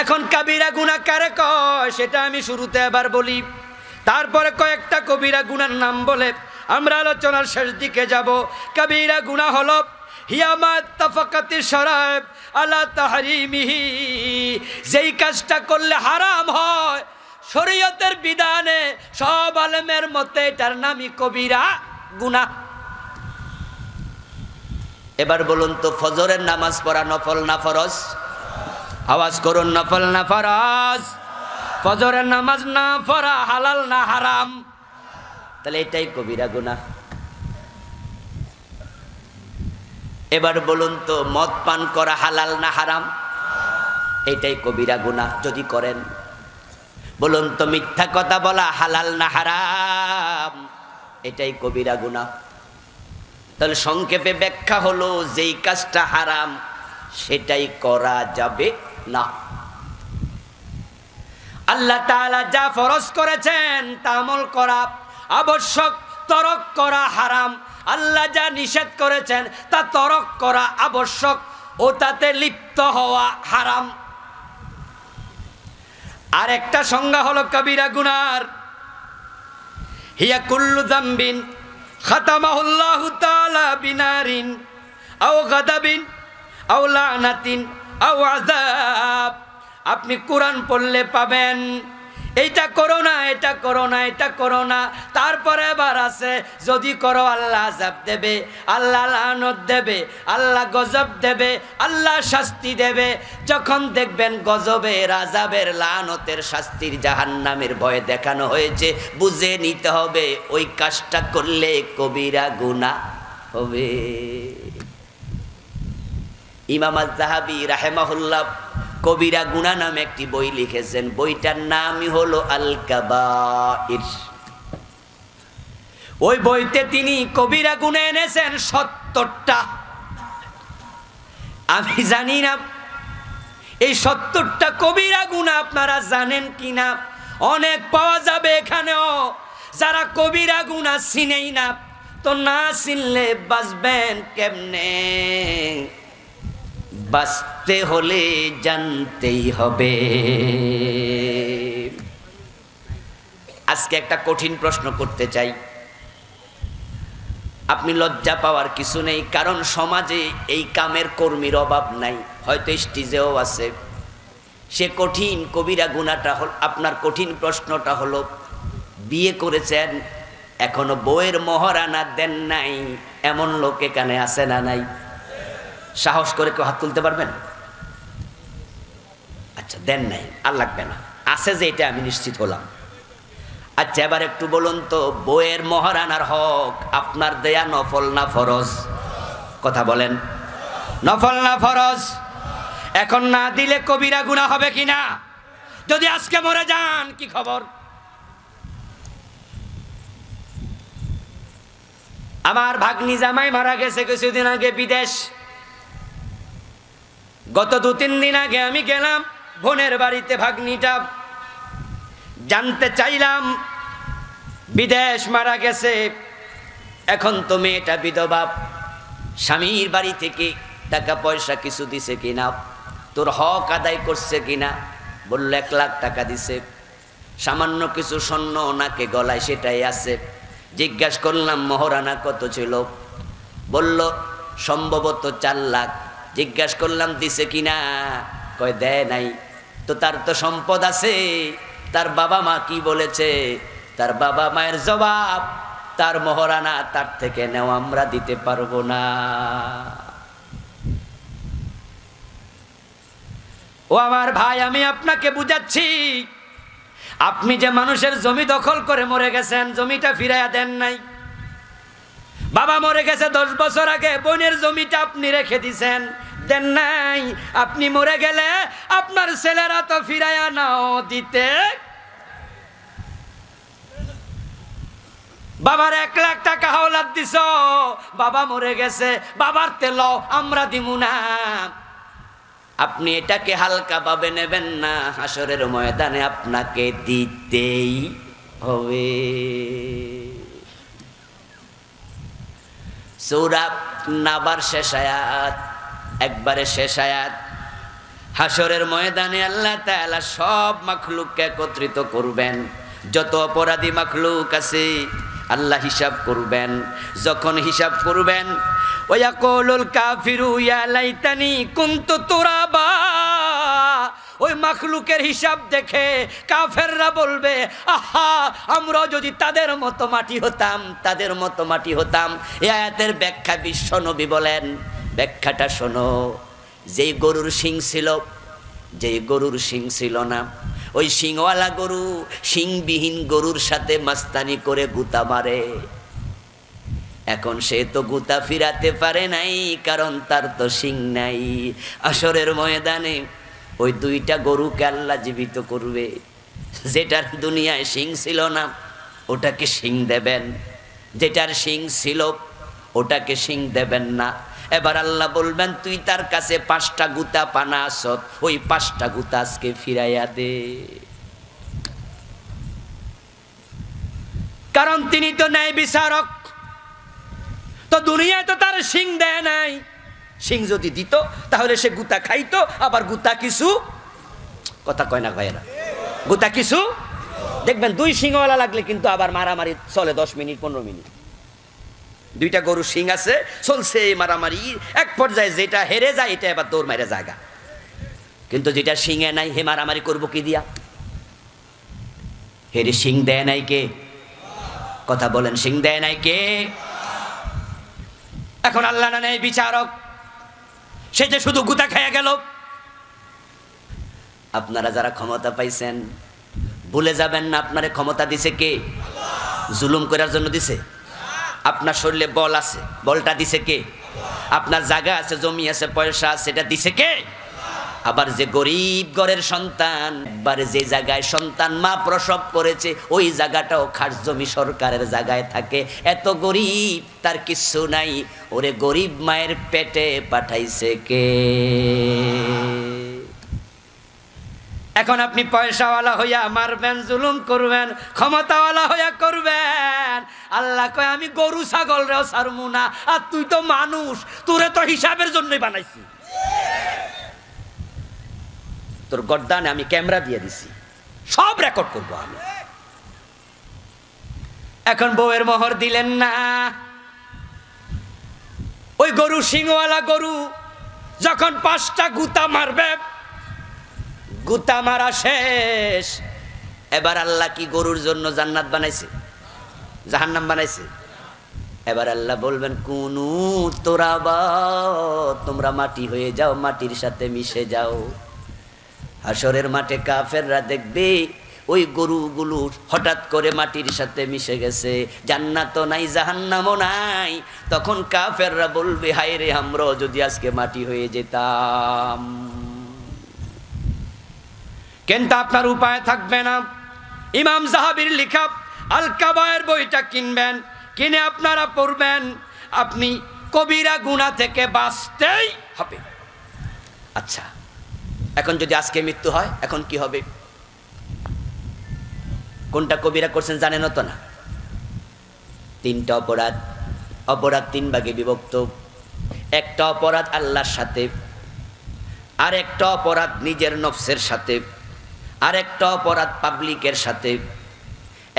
এখন কবিরা গুনাহ কারে কয় সেটা আমি শুরুতে আবার বলি, তারপরে কয়েকটা কবিরা গুনার নাম বলে আমরা আলোচনার শেষ দিকে যাব। কবিরা গুনাহ হলো হিয়ামাত তাফাকাতি শরাব আলা তাহরিমিহি, যেই কাজটা করলে হারাম হয় শরীয়তের বিধানে সব আলেমের মতে এটার নামই কবিরা গুনাহ। এবার বলুন তো, ফজরের নামাজ পড়া নফল না ফরজ? আওয়াজ করুন, নফল না ফরজ? ফজরের নামাজ না পড়া হালাল না হারাম? তাহলে এটাই কবিরা গুনাহ। এবার বলুন তো, মদ পান করা হালাল না হারাম? এটাই কবিরা গুনাহ যদি করেন। বলুন তো, মিথ্যা কথা বলা হালাল না হারাম? এটাই কবিরা গুনাহ। তাহলে সংক্ষেপে ব্যাখ্যা হলো, যেই কাজটা হারাম সেটাই করা যাবে না। আল্লাহ তাআলা যা ফরজ করেছেন তা আমল করা আবশ্যক, তরক করা হারাম। আল্লাহ যা নিষেধ করেছেন তা তরক করা আবশ্যক ও তাতে লিপ্ত হওয়া হারাম। আর একটা সংজ্ঞা হলো কবিরা গুনার, হিয়া কুল্লু যামবিন খাতামাহুল্লাহু তাআলা বিনারিন আও গাদাবিন আও লানাতিন আও আযাব। আপনি কোরআন পড়লে পাবেন এইটা করো না, এটা করো না, এটা করো না, তারপরে আবার আছে যদি করো আল্লাহ আযাব দেবে, আল্লাহ লানত দেবে, আল্লাহ গজব দেবে, আল্লাহ শাস্তি দেবে। যখন দেখবেন গজবের, আযাবের, লানতের, শাস্তির, জাহান্নামের ভয় দেখানো হয়েছে, বুঝে নিতে হবে ওই কাজটা করলে কবিরা গুনাহ হবে। ইমাম আয-যাহাবী রাহিমাহুল্লাহ কবিরা গুনাহ নামে একটি বই লিখেছেন। বইটার নামই হলো আল কাবাইর। ওই বইতে তিনি কবিরা গুনাহ এনেছেন ৭০টা। আমি জানি না এই ৭০টা কবিরা গুনাহ আপনারা জানেন কিনা। অনেক পাওয়া যাবে এখানেও যারা কবিরা গুনাহ চিনেই না। তো না চিনলে বাঁচবেন কেমনে? বাঁচতে হলে জানতেই হবে। আজকে একটা কঠিন প্রশ্ন করতে চাই। আপনি লজ্জা পাওয়ার কিছু নেই, কারণ সমাজে এই কামের কর্মীর অভাব নাই, হয়তো স্টেজেও আছে। সে কঠিন কবিরা গুনাহটা হল, আপনার কঠিন প্রশ্নটা হলো, বিয়ে করেছেন এখনো বউয়ের মহারানা দেন নাই, এমন লোক এখানে আছে না নাই? সাহস করে কেউ হাত তুলতে পারবেন? আচ্ছা, দেন নাই, আর লাগবে না। আছে যে, এটা আমি নিশ্চিত হলাম। আচ্ছা, এবার একটু বলুন তো, বউয়ের মহারানার হক আপনার দেয়া নফল না ফরজ? কথা বলেন, নফল না ফরজ? এখন না দিলে কবিরা গুনাহ হবে কিনা? যদি আজকে মরে যান কি খবর? আমার ভাগ্নি জামাই মারা গেছে কিছুদিন আগে বিদেশ। গত ২-৩ দিন আগে আমি গেলাম বোনের বাড়িতে, ভাগ্নিটা জানতে চাইলাম বিদেশ মারা গেছে। এখন তো মেয়েটা বিধবা, স্বামীর বাড়ি থেকে টাকা পয়সা কিছু দিছে কিনা, তোর হক আদায় করছে কিনা। বলল ১ লাখ টাকা দিছে, সামান্য কিছু স্বর্ণ ওনাকে গলায় সেটাই আছে। জিজ্ঞাসা করলাম মহারানা কত ছিল? বলল সম্ভবত ৪ লাখ। জিজ্ঞাসা করলাম দিছে কিনা? কয় দেয় নাই। তো তার তো সম্পদ আছে। তার বাবা মা কি বলেছে? তার বাবা মায়ের জবাব, তার মহারানা তার থেকে নেও, আমরা দিতে পারবো না। ও আমার ভাই, আমি আপনাকে বুঝাচ্ছি, আপনি যে মানুষের জমি দখল করে মরে গেছেন, জমিটা ফিরাইয়া দেন নাই। বাবা মরে গেছে 10 বছর আগে, বোনের জমিটা আপনি রেখে দিছেন, দেন নাই। আপনি মরে গেলে আপনার ছেলেরা তো ফিরাইয়া নাও দিতে। বাবার ১ লাখ টাকা হাওলাত দিছ, বাবা মরে গেছে, বাবার তেল আমরা দিমু না। আপনি এটাকে হালকা ভাবে নেবেন না, হাসরের ময়দানে আপনাকে দিতেই হবে। সূরা নাবার শেষ আয়াত, একবারে শেষ আয়াত। হাসরের ময়দানে আল্লাহ তাআলা সব মাখলুককে একত্রিত করবেন, যত অপরাধী মাখলুক আছে আল্লাহ হিসাব করবেন। যখন হিসাব করবেন, ওয়ায়াকুলুল কাফিরু ইয়া লাইতানি কুনতু তুরাবা, ওই মাখলুকের হিসাব দেখে কাফেররা বলবে, আহা, আমরা যদি তাদের মতো মাটি হতাম, তাদের মতো মাটি হতাম। এই আয়াতের ব্যাখ্যা বিশ্বনবী বলেন, ব্যাখ্যাটা শোনো। যেই গরুর শিং ছিল, যে গরুর শিং ছিল না, ওই শিংওয়ালা গরু শিংবিহীন গরুর সাথে মাস্তানি করে গুতা মারে। এখন সে তো গুতা ফিরাতে পারে নাই, কারণ তার তো শিং নাই। আসরের ময়দানে ওই দুইটা গরুকে আল্লাহ জীবিত করবে। যেটার দুনিয়ায় শিং ছিল না ওটাকে শিং দেবেন, যেটার শিং ছিল ওটাকে শিং দেবেন না। এবার আল্লাহ বলবেন তুই তার কাছে 5টা গুতা পানা আসত, ওই 5টা গুতা আজকে ফিরাইয়া দে। কারণ তিনি তো ন্যায় বিচারক। তো দুনিয়ায় তো তার শিং দেয় নাই, শিং যদি দিত তাহলে সে গুতা খাইতো, আবার গুতা কিছু কথা কয় না ভাইয়েরা, গুতা কিছু দেখবেন 2 শিংওয়ালা লাগলে কিন্তু আবার মারামারি চলে 10 মিনিট 15 মিনিট। 2টা গরু শিং আছে, চলছে মারামারি, এক পর্যায়ে যেটা হেরে যায় এটা এবার দৌড় মারে জায়গা। কিন্তু যেটা শিঙে নাই হে মারামারি করবো কি দিয়া? হেরে শিং দেয় নাই কে? কথা বলেন, শিং দেয় নাই কে? এখন আল্লাহ না নেই বিচারক, সে যে শুধু গুতা খাইয়া গেল। আপনারা যারা ক্ষমতা পাইছেন ভুলে যাবেন না আপনারে ক্ষমতা দিছে কে? জুলুম করার জন্য দিছে? আপনার শরীরে বল আছে, বলটা দিছে কে? আপনার জায়গা আছে, জমি আছে, পয়সা আছে, এটা দিছে কে? আবার যে গরিব ঘরের সন্তান, একবারে যে জায়গায় সন্তান মা প্রসব করেছে ওই জায়গাটাও খাস জমি সরকারের জায়গায় থাকে। এত গরিব তার কিচ্ছু নাই, ওরে গরিব মায়ের পেটে পাঠাইছে কে? এখন আপনি পয়সাওয়ালা হইয়া মারবেন, জুলুম করবেন, ক্ষমতাওয়ালা হইয়া করবেন। আল্লাহ কয় আমি গরু ছাগল রেও ছাড়মু না, আর তুই তো মানুষ, তোরে তো হিসাবের জন্যই বানাইছি। তোর গর্দানে আমি ক্যামেরা দিয়ে দিছি, সব রেকর্ড করবো আমি। এখন বউয়ের মোহর দিলেন না, ওই গরু সিংওয়ালা গরু যখন 5টা গুতা মারবে, গুতা মারা শেষ। এবার আল্লাহ কি গরুর জন্য জান্নাত বানাইছে? জাহান্নাম বানাইছে? এবার আল্লাহ বলবেন কুনু তোরাবা, তোমরা মাটি হয়ে যাও, মাটির সাথে মিশে যাও। হাসরের মাঠে কাফেররা দেখবে ওই গরুগুলো হঠাৎ করে মাটির সাথে মিশে গেছে, জান্নাতও নাই জাহান্নামও নাই। তখন কাফেররা বলবে হায় রে, আমরা যদি আজকে মাটি হয়ে যেতাম। কিন্তু আপনার উপায় থাকবে না। ইমাম যাহাবীর লেখা আল কাবায়ের বইটা কিনবেন, কিনে আপনারা পড়বেন, আপনি কবিরা গুনাহ থেকে বাঁচতেই হবে। আচ্ছা, এখন যদি আজকে মৃত্যু হয় এখন কি হবে? কোনটা কবিরা করছেন জানেন তো না? 3টা অপরাধ, অপরাধ 3 ভাগে বিভক্ত। একটা অপরাধ আল্লাহর সাথে, আর একটা অপরাধ নিজের নফসের সাথে, আর একটা অপরাধ পাবলিকের সাথে।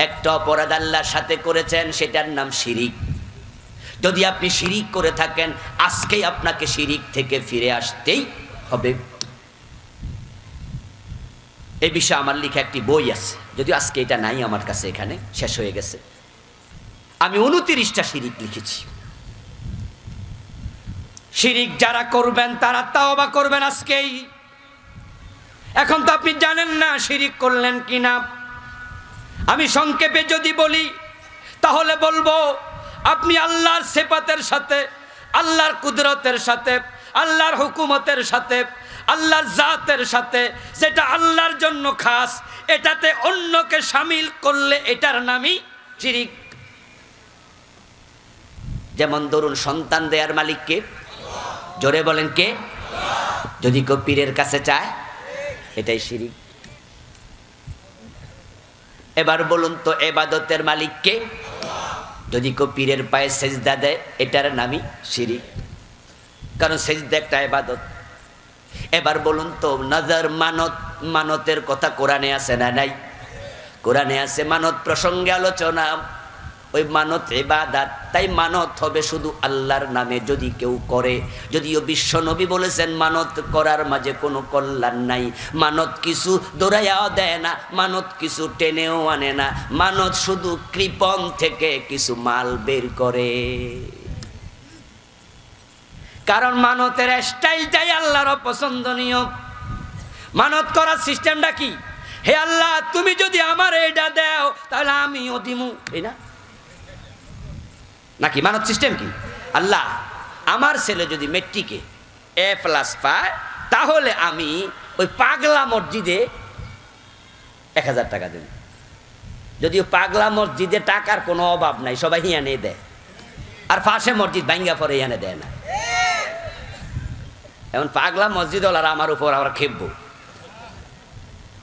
একটা অপরাধ আল্লাহর সাথে করেছেন, সেটার নাম শিরিক। যদি আপনি শিরিক করে থাকেন আজকেই আপনাকে শিরিক থেকে ফিরে আসতেই হবে। এই বিষয়ে আমার লেখা একটি বই আছে, যদিও আজকে এটা নাই আমার কাছে, এখানে শেষ হয়ে গেছে। আমি 29টা শিরিক লিখেছি। শিরিক যারা করবেন তারা তাওবা করবেন আজকেই। এখন তো আপনি জানেন না শিরিক করলেন কিনা। আমি সংক্ষেপে যদি বলি তাহলে বলবো আপনি আল্লাহর সিফাতের সাথে, আল্লাহর কুদরতের সাথে, আল্লাহর হুকুমতের সাথে, আল্লাহর জাতের সাথে, যেটা আল্লাহর জন্য খাস, এটাতে অন্যকে শামিল করলে এটার নামই শিরিক। যেমন ধরুন সন্তান দেয়ার মালিক কে? জোরে বলেন কে? যদি কেউ পীরের কাছে চায় এটাই শিরিক। এবার বলুন তো ইবাদতের মালিক কে? যদি কেউ পীরের পায়ে সেজদা দেয় এটার নামই শিরিক, কারণ সেজদা একটা ইবাদত। এবার বলুন তো নজর, মানত, মানতের কথা কোরআনে আছে না নাই? কোরআনে আছে, মানত প্রসঙ্গে আলোচনা। ওই মানত ইবাদত, তাই মানত হবে শুধু আল্লাহর নামে যদি কেউ করে। যদিও বিশ্ব নবী বলেছেন মানত করার মাঝে কোনো কল্যাণ নাই। মানত কিছু দৌড়াইয়াও দেয় না, মানত কিছু টেনেও আনে না, মানত শুধু কৃপণ থেকে কিছু মাল বের করে। কারণ মানতের স্টাইলটাই আল্লাহর অপছন্দনীয়। মানত করার সিস্টেমটা কি? হে আল্লাহ, তুমি যদি আমার এটা দাও তাহলে আমিও দিমু, এই না নাকি? মানত সিস্টেম কি? আল্লাহ, আমার ছেলে যদি মেট্রিকে A+ পায় তাহলে আমি ওই পাগলা মসজিদে 1000 টাকা দেব। যদিও পাগলা মসজিদে টাকার কোনো অভাব নাই, সবাই হিয়ানে দেয়, আর পাশে মসজিদ ভাঙ্গা পরে হিয়ানে দেয় না। এখন পাগলা মসজিদ ওলারা আমার উপর আমরা খেপবো,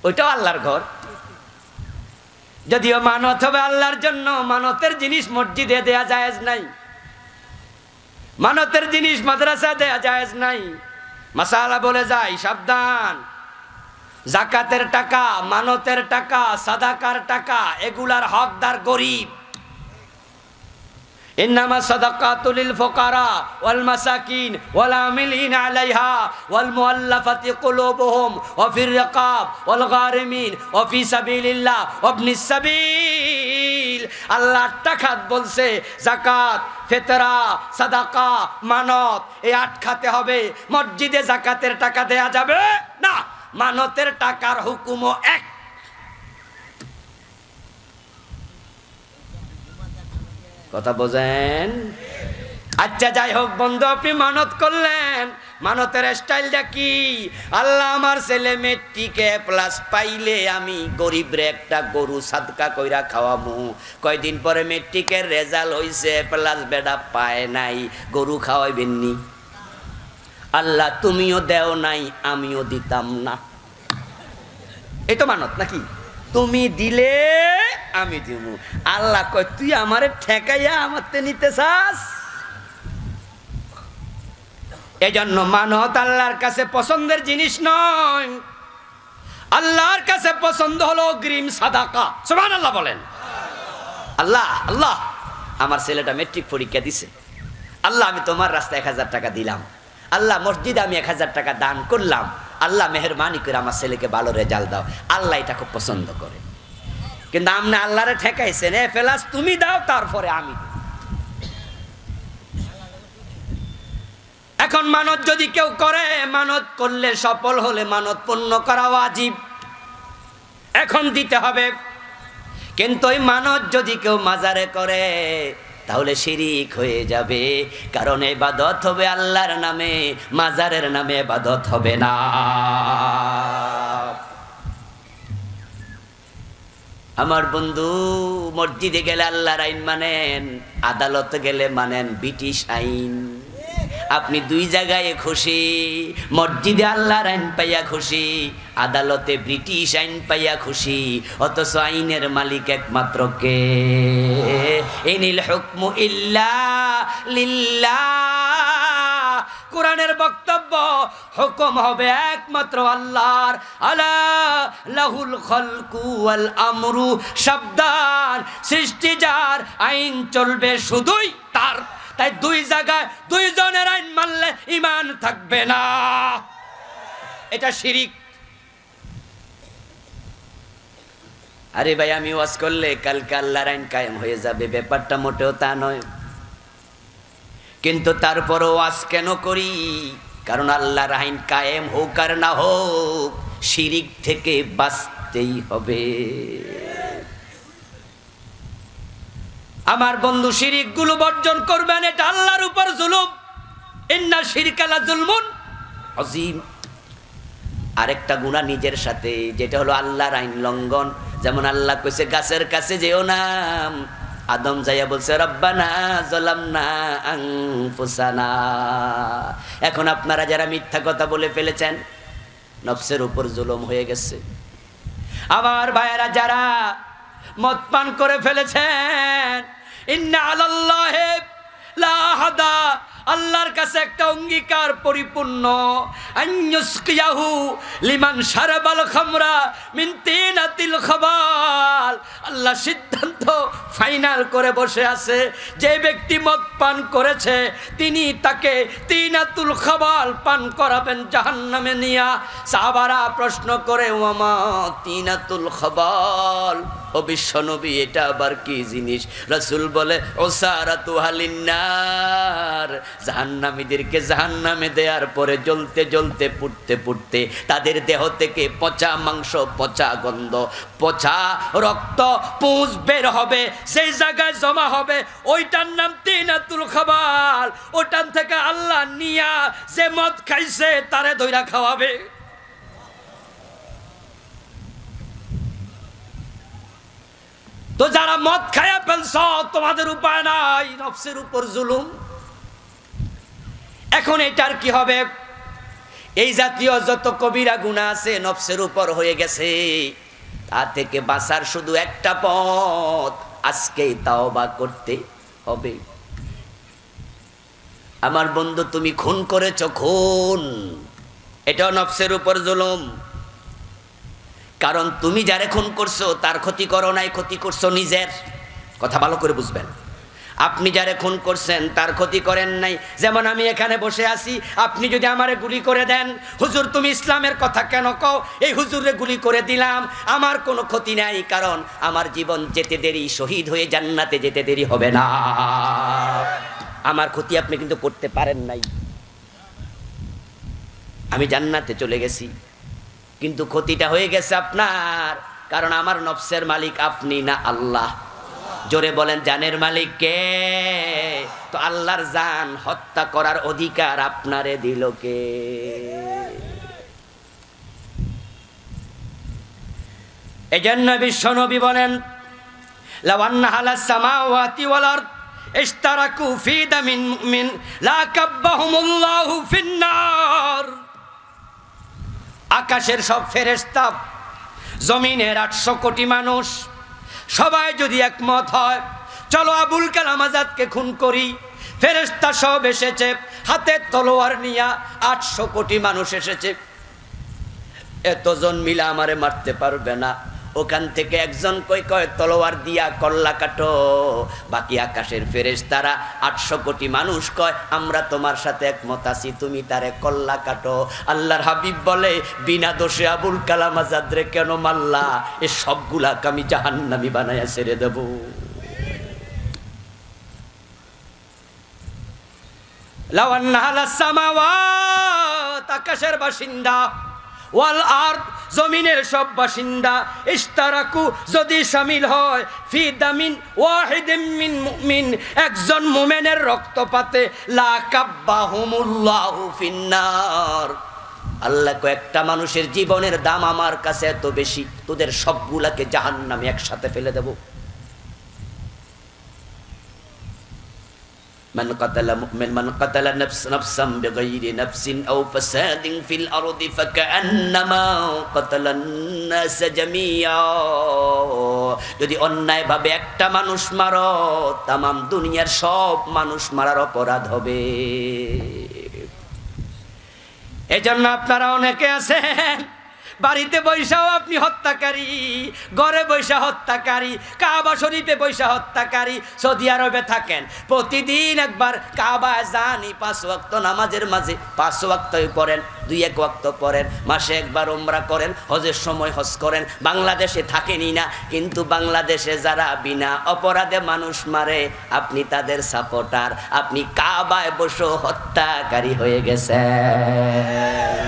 ওইটাও আল্লাহর ঘর। যদিও মানত হবে আল্লাহর জন্য, মানতের জিনিস মসজিদে দেয়া জায়েজ নাই, মানতের জিনিস মাদ্রাসা দেয়া জায়েজ নাই। মাসালা বলে যায়, সাবধান। জাকাতের টাকা, মানতের টাকা, সাদাকার টাকা, এগুলার হকদার গরিব। ইন্নামা সাদাকাতু লিল ফুকারা ওয়াল মাসাকিন ওয়াল আমিলিন আলাইহা ওয়াল মুআল্লাফাতি কুলুবুহুম ওয়া ফির রিকাব ওয়াল গারিমিন ওয়া ফি সাবিলিল্লাহ ওয়া ইবনিস সাবিল। আল্লাহ টাকাত বলছে, যাকাত, ফিতরা, সাদাকা, মানত, এই 8 খাতে হবে। মসজিদে যাকাতের টাকা দেয়া যাবে না, মানতের টাকার হুকুমও এক। কথা বোঝেন? আচ্ছা, যাই হোক বন্ধু, আপনি মানত করলেন, মানতের স্টাইলটা কি? আল্লাহ, আমার ছেলে মেট্রিকে A+ পাইলে আমি গরিবরে একটা গরু সাদকা কইরা খাওয়ামু। কয়দিন পরে মেট্রিকের রেজাল্ট হইছে, A+ বেডা পায় নাই, গরু খাওয়াইবেননি? আল্লাহ, তুমিও দেও নাই, আমিও দিতাম না। এই তো মানত নাকি? তুমি দিলে আমি দিব। আল্লাহ কয়, তুই আমারে ঠেকাইয়া আমারতে নিতে চাস? এজন্য মানত আল্লাহর কাছে পছন্দের জিনিস নয়। আল্লাহর কাছে পছন্দ হলো অগ্রিম সাদাকা। সুবহানাল্লাহ বলেন। আল্লাহ, আল্লাহ, আমার ছেলেটা মেট্রিক পরীক্ষা দিছে, আল্লাহ আমি তোমার রাস্তায় 1000 টাকা দিলাম, আল্লাহ মসজিদে আমি 1000 টাকা দান করলাম, আল্লাহ মেহেরবানি করে আমার ছেলেকে ভালো রেজাল্ট দাও। আল্লাহ এটা খুব পছন্দ করে। কিন্তু আপনি আল্লাহরে ঠেকাইছেন, A+ তুমি দাও, তারপরে আমি। এখন মানত যদি কেউ করে, মানত করলে সফল হলে মানত পূর্ণ করা ওয়াজিব, এখন দিতে হবে। কিন্তু ওই মানত যদি কেউ মাজারে করে তাহলে শিরিক হয়ে যাবে, কারণ ইবাদত হবে আল্লাহর নামে, মাজারের নামে ইবাদত হবে না। আমার বন্ধু, মসজিদে গেলে আল্লাহর আইন মানেন, আদালতে গেলে মানেন ব্রিটিশ আইন। আপনি 2 জায়গায় খুশি, মসজিদে আল্লাহর আইন পাইয়া খুশি, আদালতে ব্রিটিশ আইন পাইয়া খুশি। অথচ আইনের মালিক একমাত্র কে? ইনিল হুকমু ইল্লা লিল্লাহ। কোরআনের বক্তব্য, হুকুম হবে একমাত্র আল্লাহর। আলা লাহুল খালকু ওয়াল আমরু। সাবধান, সৃষ্টি যার, আইন চলবে শুধুই তার। তাই 2 জায়গায় 2 জনের আইন মানলে ঈমান থাকবে না, এটা শিরিক। আরে ভাই, আমি ওয়াজ করলে কালকে আল্লাহর আইন কায়েম হয়ে যাবে, ব্যাপারটা মোটেও তা নয়। কিন্তু তারপরও ওয়াজ কেন করি? কারণ আল্লাহর আইন কায়েম হোক আর না হোক, শিরিক থেকে বাঁচতেই হবে। আমার বন্ধু, শিরিক গুলো বর্জন করবেন, এটা আল্লাহর উপর জুলুম। ইন্না শিরকা লা যুলমুন আযীম। আরেকটা গুনাহ নিজের সাথে, যেটা হলো আল্লাহর আইন লঙ্ঘন। যেমন আল্লাহ কইছে গাছের কাছে যেও না, আদম যাইয়া বলছে রব্বানা যালামনা আনফুসানা। এখন আপনারা যারা মিথ্যা কথা বলে ফেলেছেন, নফসের উপর জুলুম হয়ে গেছে। আমার ভাইয়েরা যারা মদ পান করে ফেলেছেন, ইন্না আলাল্লাহি লা হাদা, আল্লাহর কাছে একটা অঙ্গীকার পরিপূর্ণ, আইয়ুসকিয়াহু লিমান শারাবাল খামরা মিন তিনাতিল খাবাল। আল্লাহ সিদ্ধান্ত ফাইনাল করে বসে আছে, যে ব্যক্তি মদ পান করেছে তিনি তাকে তিনাতুল খাবাল পান করাবেন জাহান্নামে নিয়া। সাহাবারা প্রশ্ন করে, ওয়ামা তিনাতুল খাবাল? ও বিশ্বনবী এটা আবার কি জিনিস? রাসূল বলে ওসারাতু হালিন্নার, জাহান্নামীদেরকে জাহান্নামে দেওয়ার পরে জ্বলতে জ্বলতে পুড়তে পুড়তে তাদের দেহ থেকে পচা মাংস, পচা গন্ধ, পচা রক্ত, পুঁজ বের হবে, সেই জায়গায় জমা হবে, ওইটার নাম তিনাতুল খাবাল। ওটান থেকে আল্লাহ নিয়া যে মদ খাইছে তারে ধইরা খাওয়াবে। তো যারা মদ খাইয়া ফেলছ তোমাদের উপায় নাই, নফসের উপর জুলুম। এখন এটার কি হবে? এই জাতীয় যত কবিরা গুনাহ আছে নফসের উপর হয়ে গেছে, তা থেকে বাঁচার শুধু একটা পথ, আজকেই তাওবা করতে হবে। আমার বন্ধু, তুমি খুন করেছ, খুন, এটাও নফসের উপর জুলুম। কারণ তুমি যারে খুন করছো তার ক্ষতি করো নাই, ক্ষতি করছো নিজের। কথা ভালো করে বুঝবেন। আপনি যারে খুন করছেন তার ক্ষতি করেন নাই। যেমন আমি এখানে বসে আছি, আপনি যদি আমারে গুলি করে দেন, হুজুর তুমি ইসলামের কথা কেন কও, এই হুজুরে গুলি করে দিলাম, আমার কোনো ক্ষতি নাই, কারণ আমার জীবন যেতে দেরি, শহীদ হয়ে জান্নাতে যেতে দেরি হবে না। আমার ক্ষতি আপনি কিন্তু করতে পারেন নাই, আমি জান্নাতে চলে গেছি, কিন্তু ক্ষতিটা হয়ে গেছে আপনার, কারণ আমার নফসের মালিক আপনি না আল্লাহ। জোরে বলেন, জানের মালিক কে? তো আল্লাহর জান হত্যা করার অধিকার আপনারে দিল কে? এজন্য বিশ্বনবী বলেন, লাওয়ান্না হালাস সামাওয়াতি ওয়াল আরদ ইশতারাকু ফি দামিন মুমিন লা কাব্বাহুমুল্লাহু ফিন্নার। আকাশের সব ফেরেশতা, জমিনের 800 কোটি মানুষ সবাই যদি একমত হয়, চলো আবুল কালাম আজাদকে খুন করি, ফেরেশতা সব এসেছে, হাতে তলোয়ার নিয়া 800 কোটি মানুষ এসেছে, এতজন মিলে আমারে মারতে পারবে না। ওখান থেকে একজন কয় তলোয়ার দিয়া কল্লা কাটো। বাকি আকাশের ফেরেশতারা 800 কোটি মানুষ কয় আমরা তোমার সাথে একমত আছি, তুমি তারে কল্লা কাটো। আল্লাহর হাবিব বলে, বিনা দোষে আবুল কালাম আজাদরে কেন মারলা? এ সবগুলাকে আমি জাহান্নামী বানায়া ছেড়ে দেব। লাওয়ান্না হালাস সামাওয়াত, আকাশের বাসিন্দা, ওয়াল আরদ, জমিনের সব বাসিন্দা, ইশতারাকু, যদি শামিল হয়, ফি দামিন ওয়াহিদিন মিন মুমিন, একজন মুমিনের রক্তপাতে, লা কাব্বাহুমুল্লাহু ফিন্নার। আল্লাহ কয়েকটা মানুষের জীবনের দাম আমার কাছে এত বেশি, তোদের সবগুলাকে জাহান্নামে একসাথে ফেলে দেব। من قتل نفسا بغير نفس أو فساد في الأرض فكأنما قتل الناس جميعا। যদি অন্যায় ভাবে একটা মানুষ মারো, তাম দুনিয়ার সব মানুষ মারার অপরাধ হবে। এজন্য আপনারা অনেকে আছেন বাড়িতে বৈশাও আপনি হত্যাকারী, ঘরে বৈশা হত্যাকারী, কাবা শরীফে বৈশা হত্যাকারী। সৌদি আরবে থাকেন, প্রতিদিন একবার কাবায় যান, 5 ওয়াক্ত নামাজের মাঝে 5 ওয়াক্তই পড়েন, 2-1 ওয়াক্ত পড়েন, মাসে একবার উমরা করেন, হজের সময় হজ করেন, বাংলাদেশে থাকেনই না, কিন্তু বাংলাদেশে যারা বিনা অপরাধে মানুষ মারে আপনি তাদের সাপোর্টার, আপনি কাবায় বসে হত্যাকারী হয়ে গেছেন।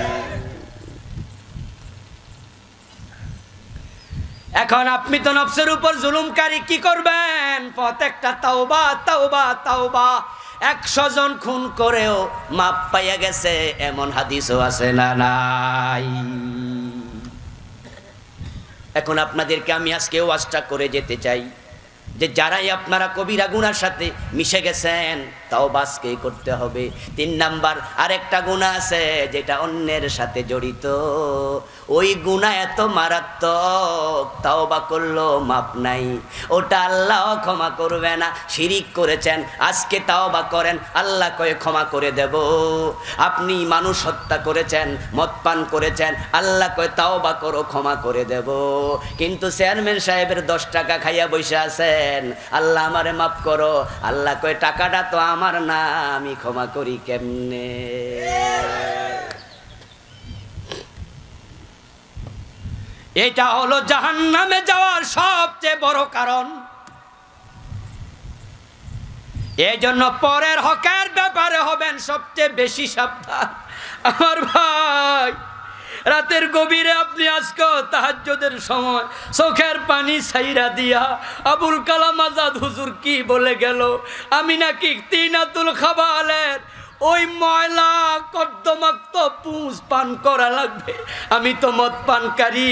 এখন আপনি তো নফসের উপর জুলুমকারী, কি করবেন? পথ একটা, তাওবা, তাওবা, তাওবা। 100 জন খুন করেও মাপ পাইয়া গেছে, এমন হাদিসও আছে না নাই? এখন আপনাদেরকে আমি আজকে ওয়াজটা করে যেতে চাই যে যারাই আপনারা কবিরা গুনার সাথে মিশে গেছেন, তাওবা আজকেই করতে হবে। 3 নাম্বার আরেকটা গুনাহ আছে যেটা অন্যের সাথে জড়িত, ওই গুনাহ এত মারাত্মক, তাওবা করলো মাপ নাই, ওটা আল্লাহ ক্ষমা করবে না। শিরিক করেছেন, আজকে তাওবা করেন, আল্লাহ কয়ে ক্ষমা করে দেব। আপনি মানুষ হত্যা করেছেন, মদ পান করেছেন, আল্লাহ কয়ে তাওবা করো, ক্ষমা করে দেব। কিন্তু চেয়ারম্যান সাহেবের 10 টাকা খাইয়া বসে আছেন, আল্লাহ আমারে মাফ করো, আল্লাহ কয়ে টাকাটা তো আমার না, আমি ক্ষমা করি কেমনে? এটা হলো জাহান্নামে যাওয়ার সবচেয়ে বড় কারণ। এই জন্য পরের হকের ব্যাপারে হবেন সবচেয়ে বেশি সাবধান। আমার ভাই, রাতের গভীরে আপনি আজকে তাহাজ্জুদের সময় চোখের পানি ছাইরা দিয়া আবুল কালাম আজাদ হুজুর কি বলে গেল, আমি নাকি তিনাতুল খাবালের ওই ময়লা কদ্দমাক্ত পুঁজ পান করা লাগবে, আমি তো মদ পানকারী,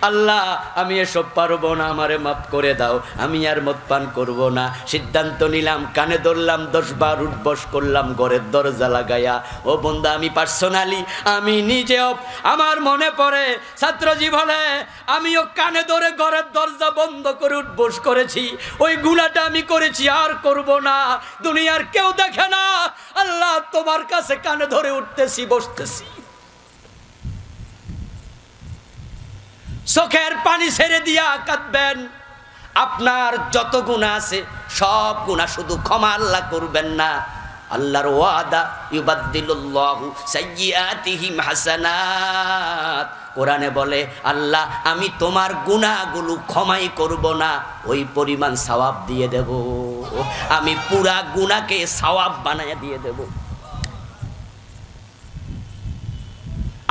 আল্লাহ আমি এসব পারবো না, আমারে মাফ করে দাও, আমি আর মদ পান করবো না। সিদ্ধান্ত নিলাম, কানে ধরলাম, 10 বার উঠবস করলাম ঘরের দরজা লাগাইয়া। ও বন্ধা, আমি পার্সোনালি, আমি নিজেও, আমার মনে পড়ে ছাত্র জীবনে আমিও কানে ধরে ঘরের দরজা বন্ধ করে উঠবস করেছি। ওই গুনাহটা আমি করেছি, আর করব না। দুনিয়ার কেউ দেখে না, আল্লাহ তোমার কাছে কানে ধরে উঠতেছি, বসতেছি। চোখের পানি ছেড়ে দিয়া কাঁদবেন। আপনার যত গুনাহ আছে সব গুনাহ শুধু ক্ষমা আল্লাহ করবেন না, আল্লাহর ওয়াদা ইউবাদদিলুল্লাহু সাইয়্যাতিহিম হাসানাত। কোরআনে বলে আল্লাহ আমি তোমার গুনাহগুলো ক্ষমাই করব না, ওই পরিমাণ সওয়াব দিয়ে দেব, আমি পুরা গুনাহকে সওয়াব বানায়া দিয়ে দেব।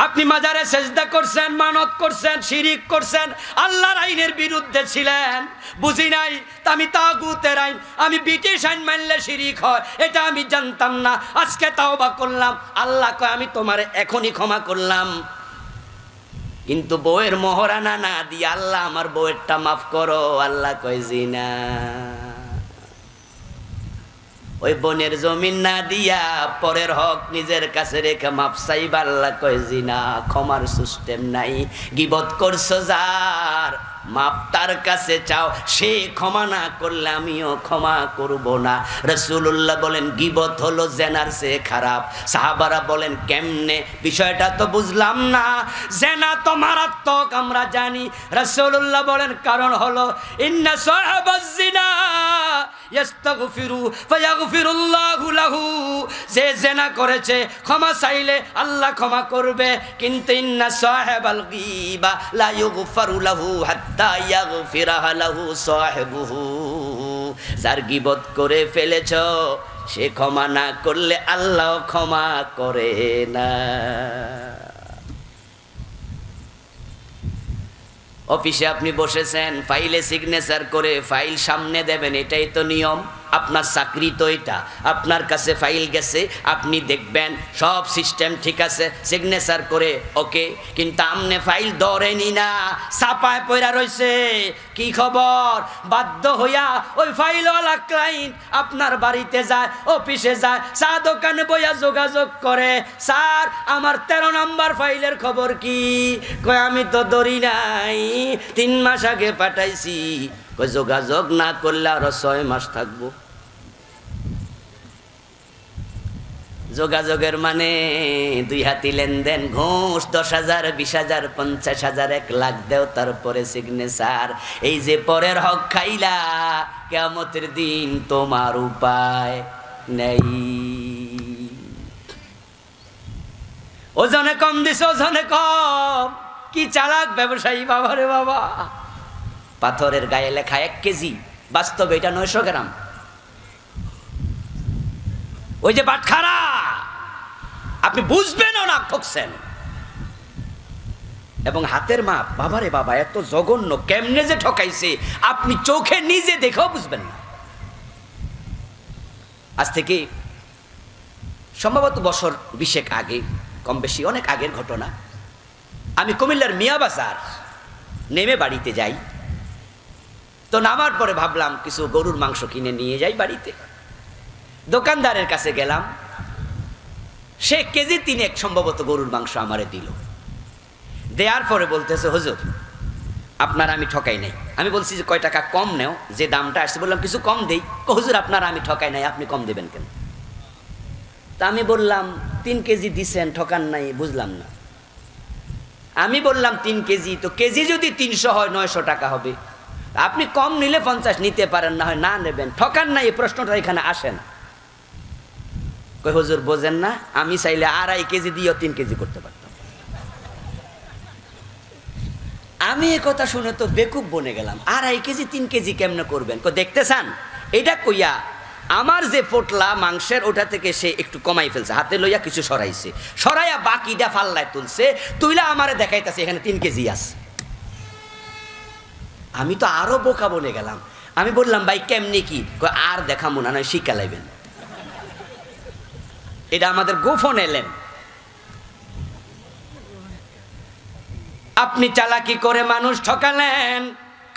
আপনি মাজারে সেজদা করছেন, মানত করছেন, শিরিক করছেন, আল্লাহর আইনের বিরুদ্ধে ছিলেন, বুঝি নাই, আমি তাগুতের আইন, আমি ব্রিটিশ আইন মানলে শিরিক হয়, এটা আমি জানতাম না, আজকে তাওবা করলাম, আল্লাহ কয় আমি তোমার এখনই ক্ষমা করলাম। কিন্তু বউয়ের মোহরানা না দিয়ে আল্লাহ আমার বউয়েরটা মাফ করো, আল্লাহ কয় জিনা। ওই বোনের জমিন না দিয়া পরের হক নিজের কাছে রেখে মাপ চাইবা, আল্লাহ কয় জিনা। ক্ষমার সিস্টেম নাই। গীবত করছো যার, মাপ তার কাছে চাও, সে ক্ষমা না করলে আমিও ক্ষমা করব না। রাসূলুল্লাহ বলেন গীবত হলো জেনার চেয়ে খারাপ। সাহাবারা বলেন কেমনে, বিষয়টা তো বুঝলাম না। জেনা তো মারাত্মক আমরা জানি। রাসূলুল্লাহ বলেন কারণ হলো ইন্না সাহাবাজ জিনা ইস্তাগফিরু ফায়াগফিরুল্লাহু লাহু, যে জেনা করেছে ক্ষমা চাইলে আল্লাহ ক্ষমা করবে, কিন্তু ইন্না সাহাবাল গীবা লা ইউগফারু লাহু হাত্তা ইয়াগফিরাহা লাহু সাহিবুহু, যার গীবত করে ফেলেছ সে ক্ষমা না করলে আল্লাহ ক্ষমা করে না। অফিসে আপনি বসেছেন, ফাইলে সিগনেচার করে ফাইল সামনে দেবেন, এটাই তো নিয়ম। আপনার চাকরি তো এটা, আপনার কাছে ফাইল গেছে, আপনি দেখবেন সব সিস্টেম ঠিক আছে, সিগনেচার করে ওকে, কিন্তু আমনে ফাইল ধরেনি না, ছাপায় পড়া রয়েছে। কি খবর? বাধ্য হইয়া ওই ফাইলওয়ালা ক্লায়েন্ট আপনার বাড়িতে যায়, অফিসে যায়, চা দোকানে বইয়া যোগাযোগ করে, স্যার আমার 13 নম্বর ফাইলের খবর কি? কয় আমি তো ধরি নাই, 3 মাস আগে পাঠাইছি। কই যোগাযোগ না করলে আরো 6 মাস থাকবো। যোগাযোগের মানে 2 হাতি লেনদেন, ঘুষ 10,000, 20,000, 50,000, 1 লাখ দেও তারপরে সিগনেচার। এই যে পরের হক খাইলা, কিয়ামতের দিন তোমার উপায় নেই। ওজনে কম দিছে, ওজনে কম। কি চালাক ব্যবসায়ী বাবা রে বাবা। পাথরের গায়ে লেখা 1 কেজি, বাস্তবে এটা 900 গ্রাম। ওই যে বাটখারা, আপনি বুঝবেনও না ঠকছেন। এবং হাতের মাপ, বাবারে বাবা এত জঘন্য, কেমনে যে ঠকাইছে আপনি চোখে নিজে দেখেও বুঝবেন না। আজ থেকে সম্ভবত বছর 20 আগে, কম বেশি অনেক আগের ঘটনা, আমি কুমিল্লার মিয়া বাজার নেমে বাড়িতে যাই। তো নামার পরে ভাবলাম কিছু গরুর মাংস কিনে নিয়ে যাই বাড়িতে। দোকানদারের কাছে গেলাম, সে কেজি 3 সম্ভবত গরুর মাংস আমারে দিল। দেওয়ার পরে বলতেছে হুজুর আপনার আমি ঠকাই নাই। আমি বলছি যে কয় টাকা কম নেও, যে দামটা আসছে বললাম কিছু কম দেই। হুজুর আপনার আমি ঠকাই নাই, আপনি কম দেবেন কেন? তা আমি বললাম 3 কেজি দিছেন, ঠকান নাই, বুঝলাম না। আমি বললাম 3 কেজি, তো কেজি যদি 300 হয় 900 টাকা হবে। আপনি কম নিলে 50 নিতে পারেন, না হয় না নেবেন, ঠকান নাই, এই প্রশ্নটা এখানে আসে না। কই হুজুর বোঝেন না, আমি চাইলে 2.5 কেজি দিয়েও 3 কেজি করতে পারতাম। আমি এই কথা শুনে তো বেকুব বনে গেলাম, 2.5 কেজি 3 কেজি কেমনে করবেন? দেখতে চান? এটা কইয়া আমার যে পোটলা মাংসের ওটা থেকে সে একটু কমাই ফেলছে, হাতে লইয়া কিছু সরাইছে, সরাইয়া বাকিটা ফাল্লায় তুলছে, তুইলা আমারে দেখাইতেছে এখানে 3 কেজি আছে। আমি তো আরো বোকা বনে গেলাম। আমি বললাম ভাই কেমনি কি? আর দেখা মনে নয়, শিক্ষা লাইবেন। এটা আমাদের গোপন এলেন। আপনি চালাকি করে মানুষ ঠকালেন,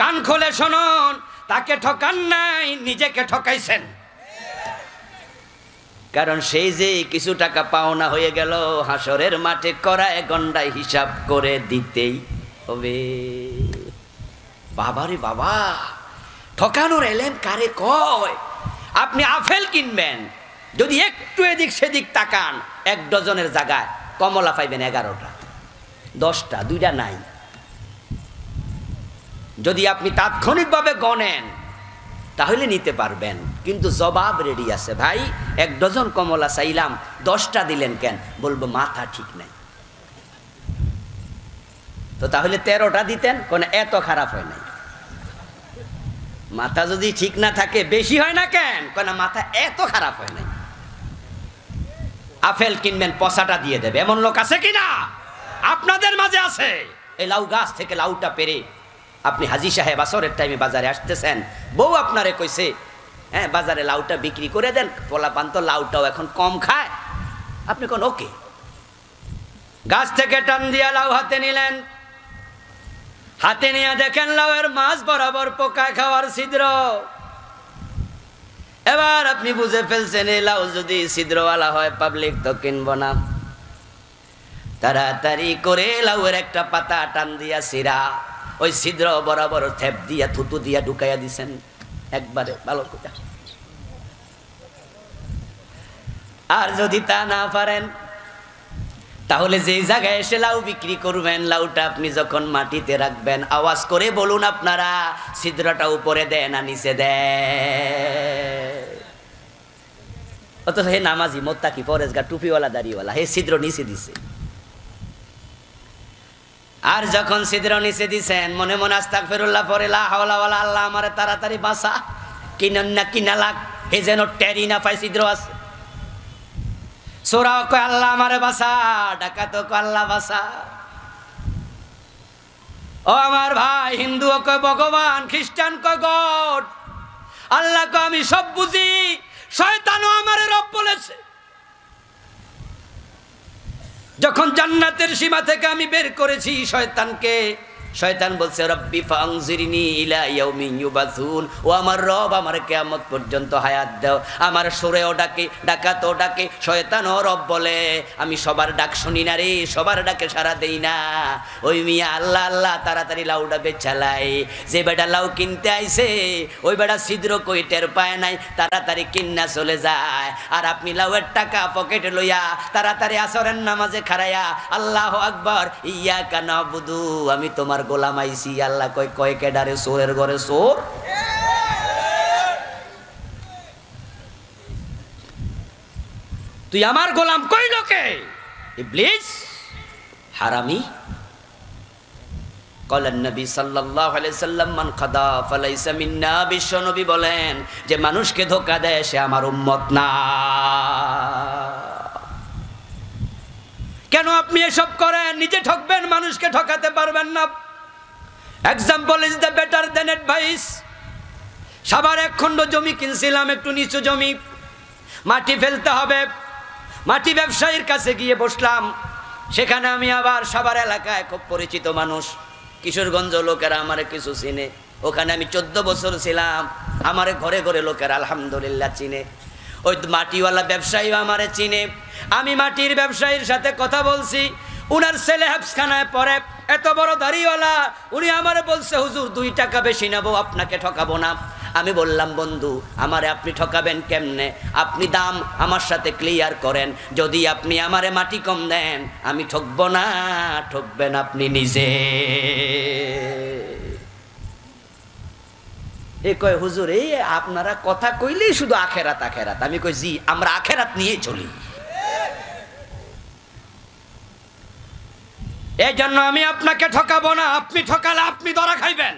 কান খোলে শুনুন, তাকে ঠকান নাই, নিজেকে ঠকাইছেন। কারণ সেই যে কিছু টাকা পাওনা হয়ে গেল, হাসরের মাঠে কড়ায় গন্ডায় হিসাব করে দিতেই হবে। বাবারে বাবা, ঠকানোর এলেন কারে কয়? আপনি আপেল কিনবেন, যদি একটু এদিক সেদিক তাকান, 1 ডজনের জায়গায় কমলা পাইবেন 11টা 10টা, 2টা নাই। যদি আপনি তাৎক্ষণিকভাবে গণেন তাহলে নিতে পারবেন, কিন্তু জবাব রেডি আছে। ভাই 1 ডজন কমলা চাইলাম, 10টা দিলেন কেন? বলবো মাথা ঠিক নাই। তো তাহলে 13টা দিতেন, কোন এত খারাপ হয় নাই। মাথা যদি ঠিক না থাকে বেশি হয় না কেন? কোন মাথা এত খারাপ হয় নাই। আপেল কিনবেন, পচাটা দিয়ে দেবে, এমন লোক আছে কিনা? আপনাদের মাঝে আছে। এই লাউ গাছ থেকে লাউটা পেরে আপনি হাজি সাহেব আসরের টাইমে বাজারে আসতেছেন, বউ আপনারে কইছে হ্যাঁ বাজারে লাউটা বিক্রি করে দেন, পোলাপান তো লাউটাও এখন কম খায়। আপনি কোন ওকে, গাছ থেকে টান দিয়া লাউ হাতে নিলেন, হাতে নিয়ে দেখেন লাউয়ের মাছ বরাবর পোকা খাওয়ার ছিদ্র। এবার আপনি বুঝে ফেলছেন এই লাউ যদি ছিদ্রওয়ালা হয় পাবলিক তো কিনবো না। তাড়াতাড়ি করে লাউয়ের একটা পাতা টান দিয়া সিরা ওই ছিদ্র বরাবর থেপ দিয়া থুতু দিয়া ঢুকাইয়া দিছেন একবারে ভালো করে। আর যদি তা না পারেন তাহলে যেই জায়গায় এসে লাউ বিক্রি করবেন, লাউটা আপনি যখন মাটিতে রাখবেন আওয়াজ করে বলুন আপনারা, ছিদ্রটা উপরে দেয় না নিচে দেয়? অথচ হে নামাজি, মোত্তাকি, পরেজগার, টুপিওয়ালা, দাড়িওয়ালা, হে ছিদ্র নিচে দিছে। আর যখন ছিদ্র নিচে দিছেন মনে মনে আস্তাগফিরুল্লাহ পড়ে, লা হাওলা ওয়ালা, আল্লাহ আমারে তাড়াতাড়ি বাঁচা, কিনান না কিনা লাগ, হে যেন টেরি না পায় ছিদ্র আছে। চোরাও কয় আল্লাহ আমারে বাঁচা, ডাকাতও কয় আল্লাহ বাঁচা। ও আমার ভাই, হিন্দুও কয় ভগবান, খ্রিস্টান কয় গড, আল্লাহ কয় আমি সব বুঝি, শয়তানও আমারে রব বলেছে। যখন জান্নাতের সীমা থেকে আমি বের করেছি শয়তানকে, শয়তান বলছে রব্বি ফাংজিরনি ইলা ইয়াউমি ইউবাসুন, ও আমার রব আমার কিয়ামত পর্যন্ত হায়াত দাও। আমার সুরেও ডাকে, ডাকাতও ডাকে, শয়তানও রব বলে, আমি সবার ডাক শুনি না রে, সবার ডাকে সাড়া দেই না। ওই মিয়া আল্লাহ আল্লাহ তাড়াতাড়ি লাউটা বেচালাই, যে বেটা লাউ কিনতে আইছে ওই বেটা ছিদ্র কই টের পায় নাই, তাড়াতাড়ি কিন্না চলে যায়। আর আপনি লাউয়ের টাকা পকেটে লইয়া তাড়াতাড়ি আসরের নামাজে খাড়াইয়া আল্লাহু আকবার ইয়াকা নাবুদু, আমি তোমার গোলাম আইছি। আল্লাহ কয় কয় কেডারে? চোরের ঘরে চোর। তুই আমার গোলাম কইল কে? ইবলিস, হারামি। কলেন নবী সাল্লাল্লাহু আলাইহি সাল্লাম মান খাদা ফালাইসা মিন্না, বিশ্ব নবী বলেন যে মানুষকে ধোঁকা দেয় সে আমার উম্মত না। কেন আপনি এসব করেন? নিজে ঠকবেন, মানুষকে ঠকাতে পারবেন না। Example is the better then advice. সাবার 1 খণ্ড জমি কিনছিলাম, একটু নিচু জমি, মাটি ফেলতে হবে। মাটি ব্যবসায়ীর কাছে গিয়ে বসলাম। সেখানে আমি আবার সাবার এলাকায় খুব পরিচিত মানুষ, কিশোরগঞ্জ লোকেরা আমারে কিছু চিনে। ওখানে আমি 14 বছর ছিলাম, আমারে ঘরে ঘরে লোকেরা আলহামদুলিল্লাহ চিনে। ওই মাটিওয়ালা ব্যবসায়ী আমারে চিনে। আমি মাটির ব্যবসায়ীর সাথে কথা বলছি, উনার ছেলে হাফসখানায় পড়ে, এত বড় দাড়িওয়ালা। উনি আমারে বলছে হুজুর 2 টাকা বেশি নেব, আপনাকে ঠকাবো না। আমি বললাম বন্ধু আমারে আপনি ঠকাবেন কেমনে? আপনি দাম আমার সাথে ক্লিয়ার করেন, যদি আপনি আমারে মাটি কম দেন আমি ঠকবো না, ঠকবেন আপনি নিজে। এ কয় হুজুর এই আপনারা কথা কইলেই শুধু আখেরাত আখেরাত। আমি কই জি, আমরা আখেরাত নিয়ে চলি। এই জন্য আমি আপনাকে ঠকাবো না, আপনি ঠকালে আপনি ধরা খাইবেন।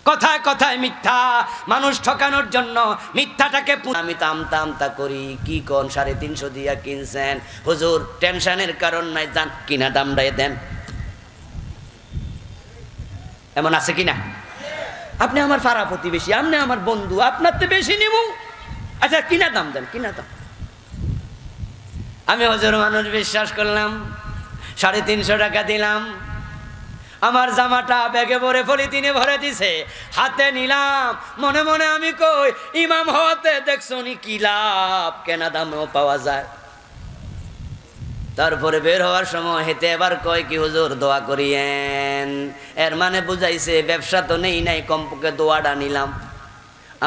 কথায় কথায় মিথ্যা, মানুষ ঠকানোর জন্য মিথ্যাটাকে আমি আমতা করি। কি কোন 350 দিয়া কিনছেন? হুজুর টেনশনের কারণ নাই, যান কিনা দামটাই দেন। এমন আছে কিনা? আপনি আমার পাড়া প্রতিবেশী, আপনি আমার বন্ধু, আপনার তো বেশি নিব, আচ্ছা কিনা দাম দেন, কিনা দাম। আমি হুজুর মানুষ, বিশ্বাস করলাম, 350 টাকা দিলাম। আমার জামাটা ব্যাগে ভরে পলিথিনে ভরে দিছে, হাতে নিলাম, মনে মনে আমি কই ইমাম হওয়াতে দেখছো নি কি লাভ, কেনা দামেও পাওয়া যায়। তারপরে বের হওয়ার সময় হেতে এবার কয় কি হুজুর দোয়া করিয়েন। এর মানে বুঝাইছে ব্যবসা তো নেই নাই, কমপক্ষে দোয়াটা নিলাম।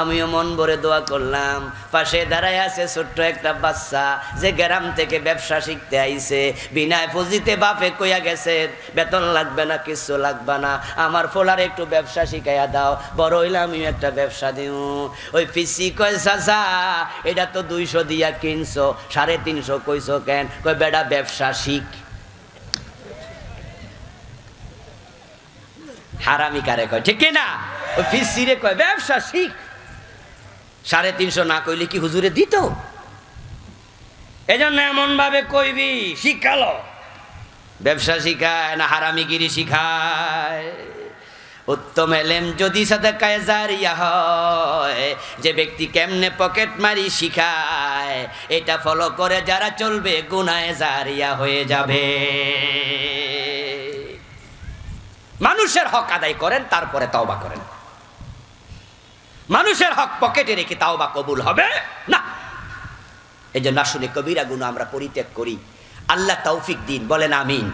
আমিও মন ভরে দোয়া করলাম। পাশে দাঁড়ায় আছে ছোট্ট একটা বাচ্চা, যে গ্রাম থেকে ব্যবসা শিখতে আইছে। বিনা পুঁজিতে বাপে কইয়া গেছে বেতন লাগবে না, কিছু লাগবে না, আমার ফোলার একটু ব্যবসা শিখাইয়া দাও, বড় হইলে আমিও একটা ব্যবসা দিও। ওই পিসি কয় চাচা এটা তো 200 দিয়া কিনছো, 350 কইছো কেন? কয় বেটা ব্যবসা শিখ। হারামি কারে কয়, ঠিক না? ওই পিসি রে কয় ব্যবসা শিখ। 350 না কইলে কি হুজুরে দিত? এজন্য এমন ভাবে কইবি শিখালো। ব্যবসা শিখায় না হারামিগিরি শিখায়। উত্তম এলেম যদি সাদাকায়ে জারিয়া হয়, যে ব্যক্তি কেমনে পকেট মারি শিখায়, এটা ফলো করে যারা চলবে গুনাহে জারিয়া হয়ে যাবে। মানুষের হক আদায় করেন, তারপরে তওবা করেন। মানুষের হক পকেটে রেখে তওবা কবুল হবে না। এই জন্য আসলে কবিরা গুনাহ আমরা পরিত্যাগ করি। আল্লাহ তৌফিক দিন, বলেন আমিন।